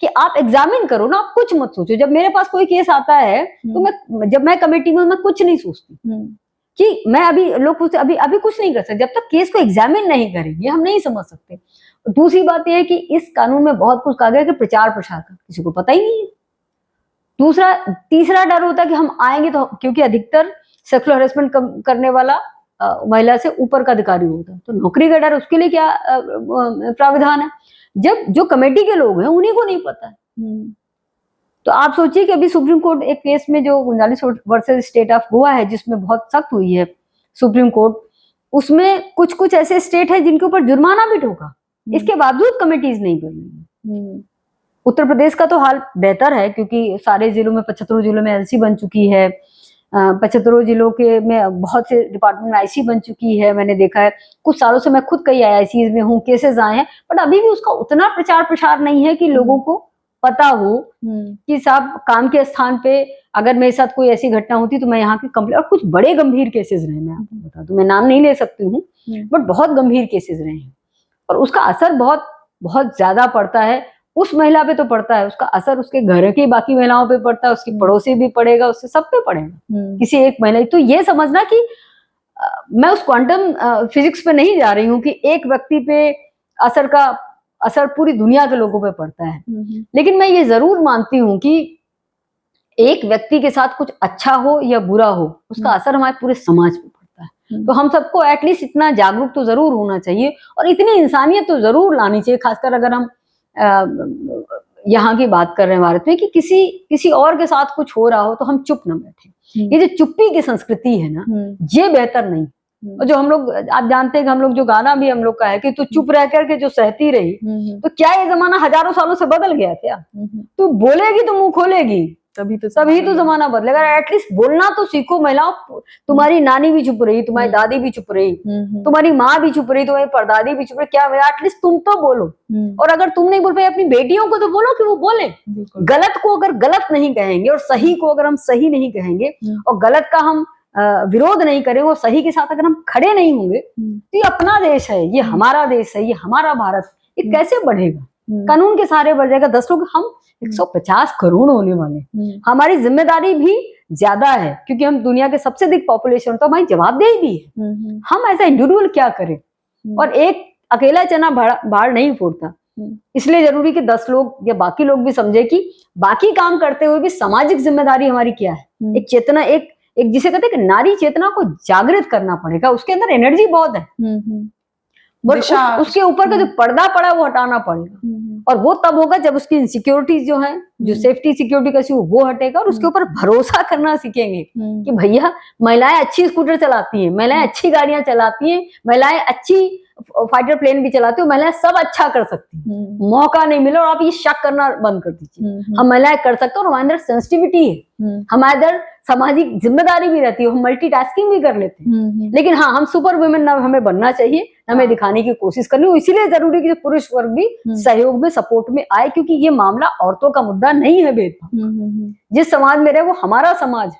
कि आप एग्जामिन करो ना, आप कुछ मत सोचो। जब मेरे पास कोई केस आता है तो जब मैं कमेटी में, मैं कुछ नहीं सोचती कि मैं अभी लोग पूछते अभी कुछ नहीं कर सकते, जब तक केस को एग्जामिन नहीं करेंगे हम नहीं समझ सकते। दूसरी बात यह है कि इस कानून में बहुत कुछ कहा गया कि प्रचार प्रसार का किसी को पता ही नहीं है। तीसरा डर होता है कि हम आएंगे तो, क्योंकि अधिकतर सेक्सुअल हरेसमेंट करने वाला महिला से ऊपर का अधिकारी होता है, तो नौकरी का डर, उसके लिए क्या प्राविधान है। जब जो कमेटी के लोग हैं उन्हीं को नहीं पता है। तो आप सोचिए कि अभी सुप्रीम कोर्ट एक केस में जो Gonzales versus state of Goa है, जिसमें बहुत सख्त हुई है सुप्रीम कोर्ट, उसमें कुछ ऐसे स्टेट है जिनके ऊपर जुर्माना भी ठोका, इसके बावजूद कमेटीज नहीं कर रही। उत्तर प्रदेश का तो हाल बेहतर है क्योंकि सारे जिलों में 75 जिलों में एलसी बन चुकी है, 75 जिलों के में बहुत से डिपार्टमेंट में आईसी बन चुकी है। मैंने देखा है, कुछ सालों से मैं खुद कई आईसीज में हूँ, केसेस आए हैं, बट अभी भी उसका उतना प्रचार प्रसार नहीं है कि लोगों को पता हो कि साहब काम के स्थान पे अगर मेरे साथ कोई ऐसी घटना होती तो मैं यहाँ की कंप्लेंट, और कुछ बड़े गंभीर केसेस रहे, मैं आपको बता दूं, मैं नाम नहीं ले सकती हूँ, बट बहुत गंभीर केसेस रहे हैं, और उसका असर बहुत बहुत ज्यादा पड़ता है। उस महिला पे तो पड़ता है, उसका असर उसके घर की बाकी महिलाओं पे पड़ता है, उसकी पड़ोसी भी पड़ेगा, उससे सब पे पड़ेगा, किसी एक महिला। तो ये समझना कि मैं उस क्वांटम फिजिक्स पे नहीं जा रही हूँ कि एक व्यक्ति पे असर पूरी दुनिया के लोगों पे पड़ता है, लेकिन मैं ये जरूर मानती हूँ कि एक व्यक्ति के साथ कुछ अच्छा हो या बुरा हो, उसका असर हमारे पूरे समाज पे पड़ता है। तो हम सबको एटलीस्ट इतना जागरूक तो जरूर होना चाहिए, और इतनी इंसानियत तो जरूर लानी चाहिए, खासकर अगर हम यहाँ की बात कर रहे हैं भारत में, कि किसी और के साथ कुछ हो रहा हो तो हम चुप न बैठे। ये जो चुप्पी की संस्कृति है ना, ये बेहतर नहीं। और जो हम लोग, आप जानते हैं कि हम लोग जो गाना भी हम लोग का है कि तू चुप रह करके जो सहती रही, तो क्या ये जमाना हजारों सालों से बदल गया क्या? तू बोलेगी तो मुंह खोलेगी, तभी तो जमाना बदलेगा। एटलीस्ट बोलना तो सीखो महिलाओं। तुम्हारी नानी भी चुप रही, तुम्हारी दादी भी चुप रही, तुम्हारी माँ भी चुप रही, तुम्हारी परदादी भी चुप रही, क्या एटलीस्ट तुम तो बोलो। और अगर तुम नहीं बोल पाए, अपनी बेटियों को तो बोलो कि वो बोले। गलत को अगर गलत नहीं कहेंगे, और सही को अगर हम सही नहीं कहेंगे, और गलत का हम विरोध नहीं करेंगे, और सही के साथ अगर हम खड़े नहीं होंगे, तो ये अपना देश है, ये हमारा देश है, ये हमारा भारत, ये कैसे बढ़ेगा? कानून के सहारे बढ़ जाएगा। 10 लोग, हम 150 करोड़ होने वाले, हमारी जिम्मेदारी भी ज्यादा है, क्योंकि हम दुनिया के सबसे अधिक पॉपुलेशन, तो हमारी जवाबदेही भी है। हम ऐसा इंडिविजुअल क्या करें? और एक अकेला चना बाढ़ नहीं फोड़ता, इसलिए जरूरी कि 10 लोग या बाकी लोग भी समझे कि बाकी काम करते हुए भी सामाजिक जिम्मेदारी हमारी क्या है। एक चेतना, एक जिसे कहते हैं कि नारी चेतना को जागृत करना पड़ेगा। उसके अंदर एनर्जी बहुत है, बट उसके ऊपर का जो पर्दा पड़ा वो हटाना पड़ेगा, और वो तब होगा जब उसकी इनसिक्योरिटीज जो है, जो सेफ्टी सिक्योरिटी का वो हटेगा, और उसके ऊपर भरोसा करना सीखेंगे कि भैया महिलाएं अच्छी स्कूटर चलाती हैं, महिलाएं अच्छी गाड़ियां चलाती हैं, महिलाएं अच्छी फाइटर प्लेन भी चलाती हैं, महिलाएं सब अच्छा कर सकती हैं। मौका नहीं मिला और आप ये शक करना बंद कर दीजिए, हम महिलाएं कर सकते हैं, और हमारे अंदर सेंसिटिविटी है, हमारे अंदर सामाजिक जिम्मेदारी भी रहती है, हम मल्टीटास्किंग भी कर लेते हैं। लेकिन हाँ, हम सुपर वुमेन ना हमें बनना चाहिए, हमें दिखाने की कोशिश करनी। इसीलिए जरूरी कि पुरुष वर्ग भी सहयोग में, सपोर्ट में आए, क्योंकि ये मामला औरतों का मुद्दा नहीं है भेदभाव। जिस समाज में रहे वो हमारा समाज है,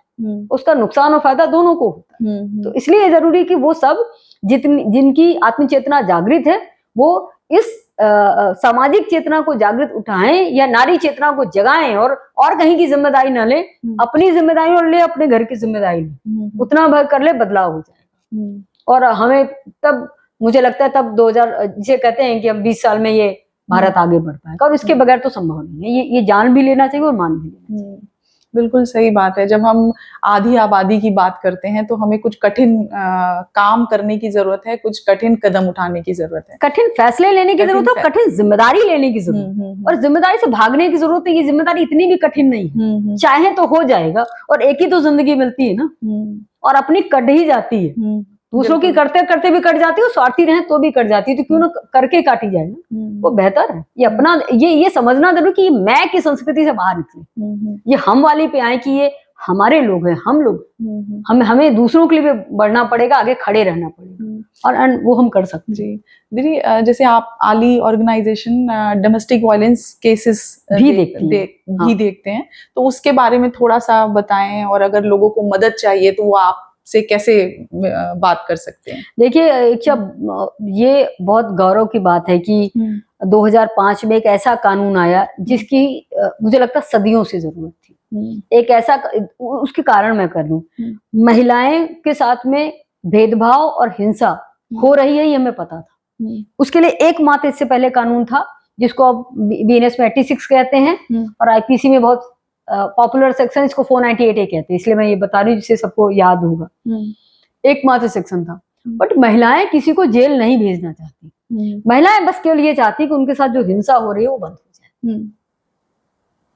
उसका नुकसान और फायदा दोनों को होता है। तो इसलिए जरूरी कि वो सब जिनकी आत्मचेतना जागृत है, वो इस सामाजिक चेतना को जागृत उठाएं, या नारी चेतना को जगाएं, और कहीं की जिम्मेदारी न ले, अपनी जिम्मेदारी और ले, अपने घर की जिम्मेदारी ले, उतना भर कर ले, बदलाव हो जाएगा। और हमें तब, मुझे लगता है तब 2000, जिसे कहते हैं कि अब 20 साल में ये भारत आगे बढ़ पाएगा, और इसके बगैर तो संभव नहीं है। ये जान भी लेना चाहिए और मान भी लेना चाहिए। बिल्कुल सही बात है। जब हम आधी आबादी की बात करते हैं तो हमें कुछ कठिन काम करने की जरूरत है, कुछ कठिन कदम उठाने की जरूरत है, कठिन फैसले लेने की जरूरत है, कठिन जिम्मेदारी लेने की जरूरत है, और जिम्मेदारी से भागने की जरूरत है। ये जिम्मेदारी इतनी भी कठिन नहीं है, चाहे तो हो जाएगा, और एक ही तो जिंदगी मिलती है ना, और अपनी कट ही जाती है। दूसरों की करते करते भी कट जाती है, स्वार्थी रहे तो भी कट जाती है, तो क्यों ना करके काटी जाए ना, वो बेहतर है। ये अपना, ये समझना जरूर कि मैं की संस्कृति से बाहर निकले, ये हम वाली पे आए कि ये हमारे लोग हैं, हम लोग, हमें दूसरों के लिए बढ़ना पड़ेगा, आगे खड़े रहना पड़ेगा, और वो हम कर सकते हैं। जी दीदी, जैसे आप आली ऑर्गेनाइजेशन डोमेस्टिक वायलेंस केसेस भी देखते हैं, तो उसके बारे में थोड़ा सा बताएं, और अगर लोगों को मदद चाहिए तो वो आप से कैसे बात कर सकते हैं? देखिए, ये बहुत गौरव की बात है कि 2005 में एक ऐसा कानून आया जिसकी मुझे लगता है सदियों से जरूरत थी। एक ऐसा, उसके कारण मैं कर लूं, महिलाएं के साथ में भेदभाव और हिंसा हो रही है, ये हमें पता था। उसके लिए एकमात्र इससे पहले कानून था, जिसको अब बीएनएस में 86 कहते हैं, और आईपीसी में बहुत पॉपुलर सेक्शन इसको 498A कहते हैं, इसलिए मैं ये बता रही हूँ जिससे सबको याद होगा। एकमात्र सेक्शन था, बट महिलाएं किसी को जेल नहीं भेजना चाहती। महिलाएं बस केवल ये चाहती कि उनके साथ जो हिंसा हो रही है वो बंद हो जाए।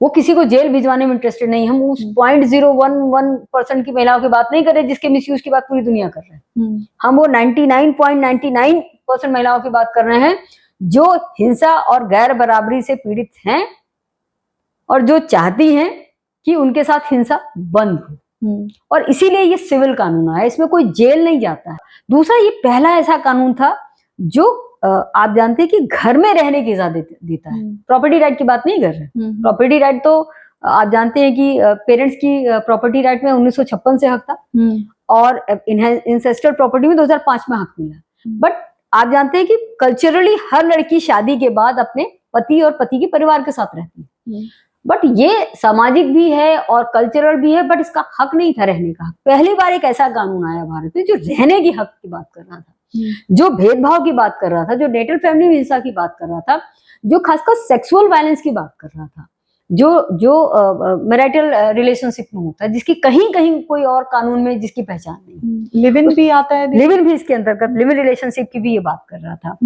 वो किसी को जेल भिजवाने में इंटरेस्टेड नहीं। हम उस 0.011% की महिलाओं की बात नहीं कर रहे जिसके मिसयूज की बात पूरी दुनिया कर रहे हैं। हम वो 99.99% महिलाओं की बात कर रहे हैं जो हिंसा और गैर बराबरी से पीड़ित हैं, और जो चाहती हैं कि उनके साथ हिंसा बंद हो। और इसीलिए ये सिविल कानून आया, इसमें कोई जेल नहीं जाता है। दूसरा, ये पहला ऐसा कानून था जो आप जानते हैं कि घर में रहने की इजाजत देता है, प्रॉपर्टी राइट की बात नहीं कर रहे। प्रॉपर्टी राइट तो आप जानते हैं कि पेरेंट्स की प्रॉपर्टी राइट में 1956 से हक था और इंसेस्टर प्रॉपर्टी में 2005 में हक मिला। बट आप जानते हैं कि कल्चरली हर लड़की शादी के बाद अपने पति और पति के परिवार के साथ रहती है, बट ये सामाजिक भी है और कल्चरल भी है, बट इसका हक नहीं था रहने का। पहली बार एक ऐसा कानून आया भारत में जो रहने की हक की बात कर रहा था, जो भेदभाव की बात कर रहा था, जो नेटल फैमिली हिंसा की बात कर रहा था, जो खासकर सेक्सुअल वायलेंस की बात कर रहा था, जो मैरिटल रिलेशनशिप में होता है, जिसकी कहीं कहीं कोई और कानून में जिसकी पहचान नहीं। लिव इन भी आता है, लिव इन भी इसके अंतर्गत, लिव इन रिलेशनशिप की भी ये बात कर रहा था।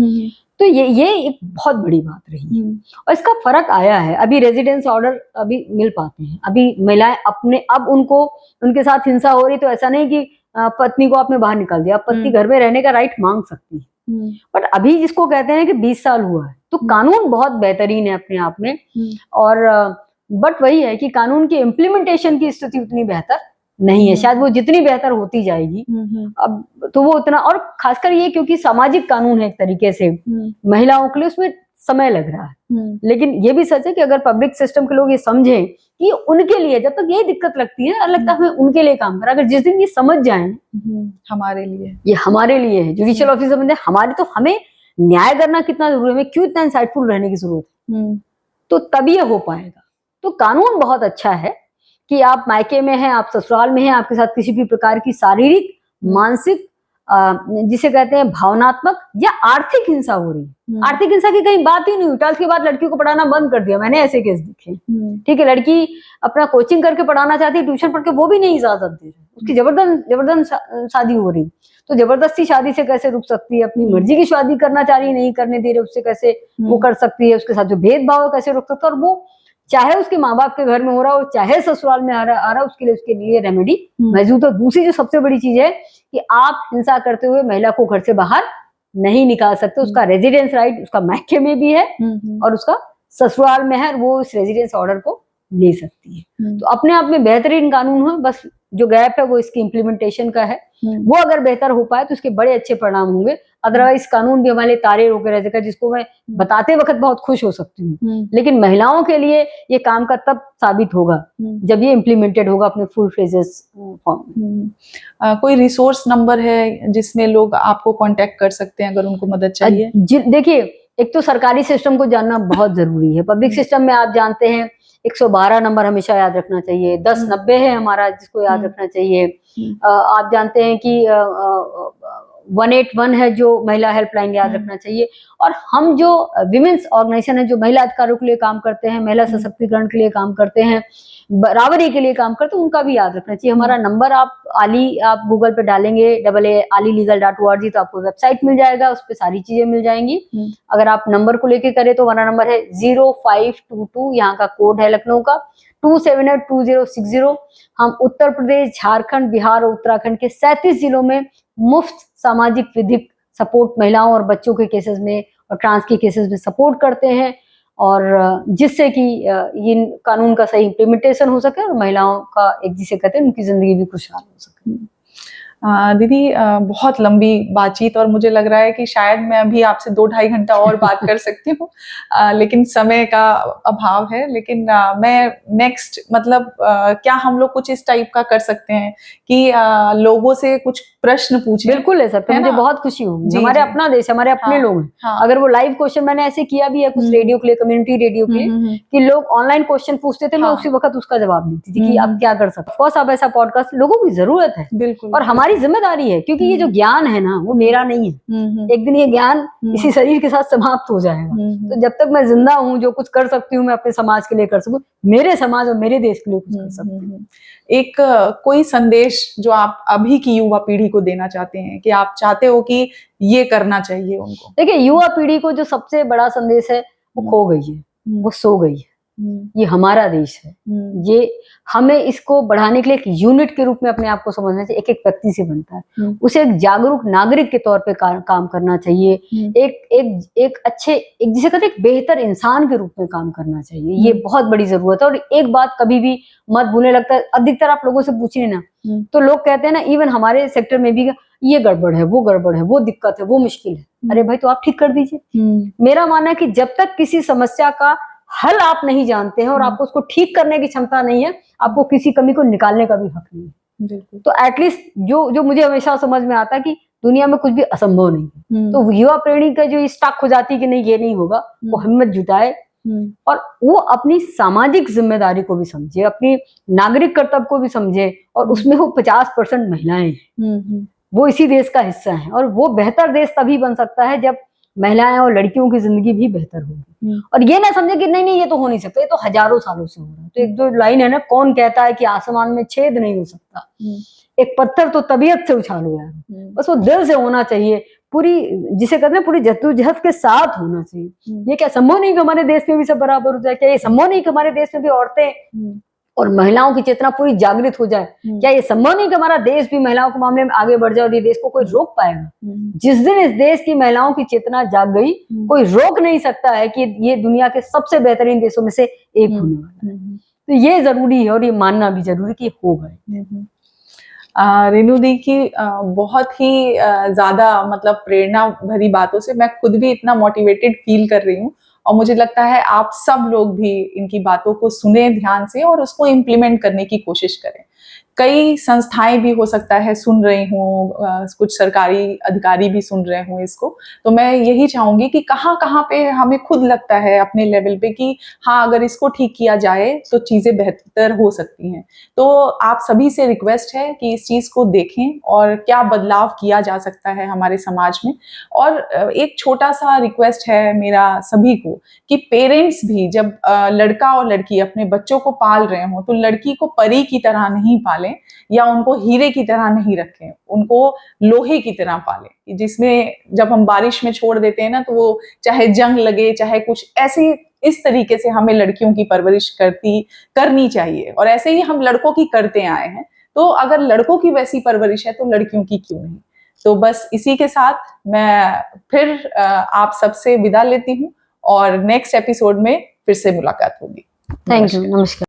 तो ये एक बहुत बड़ी बात रही है और इसका फर्क आया है। अभी रेजिडेंस ऑर्डर अभी मिल पाते हैं, अभी महिलाएं अपने, अब उनको उनके साथ हिंसा हो रही तो ऐसा नहीं कि पत्नी को आपने बाहर निकाल दिया, पत्नी घर में रहने का राइट मांग सकती है। बट अभी जिसको कहते हैं कि 20 साल हुआ है, तो कानून बहुत बेहतरीन है अपने आप में। और बट वही है कि कानून की इम्प्लीमेंटेशन की स्थिति उतनी बेहतर नहीं है, शायद वो जितनी बेहतर होती जाएगी अब तो वो उतना, और खासकर ये क्योंकि सामाजिक कानून है एक तरीके से महिलाओं के लिए, उसमें समय लग रहा है। लेकिन ये भी सच है कि अगर पब्लिक सिस्टम के लोग ये समझें कि उनके लिए, जब तक यही दिक्कत लगती है लगता है हमें उनके लिए काम करा, अगर जिस दिन ये समझ जाए हमारे लिए, ये हमारे लिए है, जुडिशियल ऑफिसर बंदे हमारे, तो हमें न्याय करना कितना जरूरी है, हमें क्यों इतना इंसाइटफुल रहने की जरूरत है, तो तभी ये हो पाएगा। तो कानून बहुत अच्छा है कि आप मायके में हैं, आप ससुराल में हैं, आपके साथ किसी भी प्रकार की शारीरिक, मानसिक, जिसे कहते हैं भावनात्मक या आर्थिक हिंसा हो रही है। आर्थिक हिंसा की कहीं बात ही नहीं हुई, 12th के बाद लड़कियों को पढ़ाना बंद कर दिया, मैंने ऐसे केस देखे। ठीक है, लड़की अपना कोचिंग करके पढ़ाना चाहती है, ट्यूशन पढ़ के, वो भी नहीं इजाजत दे रहे, उसकी जबरदस्त शादी हो रही। तो जबरदस्ती शादी से कैसे रुक सकती है, अपनी मर्जी की शादी करना चाह रही है, नहीं करने दे रहे, उससे कैसे वो कर सकती है, उसके साथ जो भेदभाव है कैसे रोक सकता है, और वो चाहे उसके माँ बाप के घर में हो रहा हो, चाहे ससुराल में आ रहा उसके लिए रेमेडी मौजूद है। दूसरी जो सबसे बड़ी चीज है कि आप हिंसा करते हुए महिला को घर से बाहर नहीं निकाल सकते, उसका रेजिडेंस राइट उसका मायके में भी है और उसका ससुराल में है, वो इस रेजिडेंस ऑर्डर को ले सकती है। तो अपने आप में बेहतरीन कानून है, बस जो गैप है वो इसकी इम्प्लीमेंटेशन का है। वो अगर बेहतर हो पाए तो उसके बड़े अच्छे परिणाम होंगे, अदरवाइज कानून भी हमारे तारे रोके रह जाएगा, जिसको मैं बताते वक्त बहुत खुश हो सकती हूँ, लेकिन महिलाओं के लिए ये काम का तब साबित होगा जब ये इम्प्लीमेंटेड होगा अपने फुल फ्लेजेस फॉर्म। कोई रिसोर्स नंबर है जिसमें लोग आपको कांटेक्ट कर सकते हैं अगर उनको मदद चाहिए? देखिए, एक तो सरकारी सिस्टम को जानना बहुत जरूरी है। पब्लिक सिस्टम में आप जानते हैं 112 नंबर हमेशा याद रखना चाहिए, 1090 है हमारा जिसको याद रखना चाहिए। आप जानते हैं कि 181 है जो महिला हेल्पलाइन, याद रखना चाहिए। और हम जो विमेंस ऑर्गेनाइजेशन है जो महिला अधिकारों के लिए काम करते हैं, महिला सशक्तिकरण के लिए काम करते हैं, बराबरी के लिए काम करते हैं, उनका भी याद रखना चाहिए। हमारा नंबर आप गूगल पे डालेंगे AALilegal.org तो आपको वेबसाइट मिल जाएगा, उस पर सारी चीजें मिल जाएंगी। अगर आप नंबर को लेके करें तो हमारा नंबर है 0522, यहाँ का कोड है लखनऊ का 278260। हम उत्तर प्रदेश, झारखंड, बिहार और उत्तराखंड के 37 जिलों में मुफ्त सामाजिक विधिक सपोर्ट महिलाओं और बच्चों के केसेस में और ट्रांस के केसेस में सपोर्ट करते हैं, और जिससे कि इन कानून का सही इम्प्लीमेंटेशन हो सके और महिलाओं का एक जिसे कहते हैं उनकी जिंदगी भी खुशहाल हो सके। दीदी, बहुत लंबी बातचीत और मुझे लग रहा है कि शायद मैं अभी आपसे 2-2.5 घंटा और बात कर सकती हूँ, लेकिन समय का अभाव है। लेकिन मैं नेक्स्ट मतलब क्या हम लोग कुछ इस टाइप का कर सकते हैं कि लोगों से कुछ प्रश्न पूछें? बिल्कुल है सर, तो मुझे बहुत खुशी होगी। हमारे अपना देश, हमारे अपने लोग हैं। हाँ। अगर वो लाइव क्वेश्चन, मैंने ऐसे किया भी है कुछ रेडियो के लिए, कम्युनिटी रेडियो के लिए, कि लोग ऑनलाइन क्वेश्चन पूछते थे, मैं उसी वक्त उसका जवाब देती थी कि आप क्या कर सकते हो। आप ऐसा पॉडकास्ट, लोगों की जरूरत है बिल्कुल, और हमारी जिम्मेदारी है, क्योंकि ये जो ज्ञान है ना वो मेरा नहीं है, एक दिन ये ज्ञान इसी शरीर के साथ समाप्त हो जाएगा। तो जब तक मैं जिंदा हूँ, जो कुछ कर सकती हूँ मैं अपने समाज के लिए कर सकूँ, मेरे समाज और मेरे देश के लिए कुछ कर सकती हूँ। एक कोई संदेश जो आप अभी की युवा पीढ़ी को देना चाहते हैं कि आप चाहते हो कि ये करना चाहिए उनको? देखिए, युवा पीढ़ी को जो सबसे बड़ा संदेश है वो खो गई है, वो सो गई है। ये हमारा देश है, ये हमें इसको बढ़ाने के लिए एक यूनिट के रूप में अपने आप को समझना चाहिए। एक एक व्यक्ति से बनता है, उसे एक जागरूक नागरिक के तौर पे काम करना चाहिए, एक अच्छे, एक जिसे कहते हैं एक बेहतर इंसान के रूप में काम करना चाहिए। ये बहुत बड़ी जरूरत है। और एक बात कभी भी मत भूलने, लगता है अधिकतर आप लोगों से पूछिए ना तो लोग कहते हैं ना, इवन हमारे सेक्टर में भी, ये गड़बड़ है, वो गड़बड़ है, वो दिक्कत है, वो मुश्किल है। अरे भाई तो आप ठीक कर दीजिए। मेरा मानना है कि जब तक किसी समस्या का हल आप नहीं जानते हैं और आपको उसको ठीक करने की क्षमता नहीं है, आपको किसी कमी को निकालने का भी हक नहीं है। तो एटलीस्ट जो मुझे हमेशा समझ में आता है कि दुनिया में कुछ भी असंभव नहीं है। तो युवा पीढ़ी का जो स्टक हो जाती है कि नहीं ये नहीं होगा, वो हिम्मत जुटाए और वो अपनी सामाजिक जिम्मेदारी को भी समझे, अपनी नागरिक कर्तव्य को भी समझे। और उसमें वो 50% महिलाएं हैं, वो इसी देश का हिस्सा हैं। और वो बेहतर देश तभी बन सकता है जब महिलाएं और लड़कियों की जिंदगी भी बेहतर होगी। और ये ना समझे कि नहीं ये तो हो नहीं सकता, ये तो हजारों सालों से हो रहा है। तो एक जो लाइन है ना, कौन कहता है कि आसमान में छेद नहीं हो सकता, एक पत्थर तो तबीयत से उछालो यार। बस वो दिल से होना चाहिए, पूरी जिसे कहते हैं पूरी जद्दोजहद के साथ होना चाहिए। ये क्या संभव नहीं कि हमारे देश में भी सब बराबर हो जाए? क्या ये संभव नहीं कि हमारे देश में भी औरतें और महिलाओं की चेतना पूरी जागृत हो जाए? क्या ये संभव नहीं कि हमारा देश भी महिलाओं के मामले में आगे बढ़ जाए और ये देश को कोई रोक पाएगा? जिस दिन इस देश की महिलाओं की चेतना जाग गई, कोई रोक नहीं सकता है कि ये दुनिया के सबसे बेहतरीन देशों में से एक होने वाला है। तो ये जरूरी है और ये मानना भी जरूरी कि होगा। रेणु दी की बहुत ही ज्यादा मतलब प्रेरणा भरी बातों से मैं खुद भी इतना मोटिवेटेड फील कर रही हूँ। और मुझे लगता है आप सब लोग भी इनकी बातों को सुने ध्यान से और उसको इम्प्लीमेंट करने की कोशिश करें। कई संस्थाएं भी हो सकता है सुन रही हूँ, कुछ सरकारी अधिकारी भी सुन रहे हों इसको। तो मैं यही चाहूंगी कि कहाँ कहाँ पे हमें खुद लगता है अपने लेवल पे कि हाँ अगर इसको ठीक किया जाए तो चीजें बेहतर हो सकती हैं। तो आप सभी से रिक्वेस्ट है कि इस चीज को देखें और क्या बदलाव किया जा सकता है हमारे समाज में। और एक छोटा सा रिक्वेस्ट है मेरा सभी को कि पेरेंट्स भी जब लड़का और लड़की अपने बच्चों को पाल रहे हो तो लड़की को परी की तरह नहीं पालें या उनको हीरे की तरह नहीं रखें, उनको लोहे की तरह पालें, जिसमें जब हम बारिश में छोड़ देते हैं ना तो वो चाहे जंग लगे चाहे कुछ ऐसे, इस तरीके से हमें लड़कियों की परवरिश करनी चाहिए। और ऐसे ही हम लड़कों की करते आए हैं, तो अगर लड़कों की वैसी परवरिश है तो लड़कियों की क्यों नहीं। तो बस इसी के साथ मैं फिर आप सबसे विदा लेती हूँ और नेक्स्ट एपिसोड में फिर से मुलाकात होगी। थैंक यू, नमस्कार।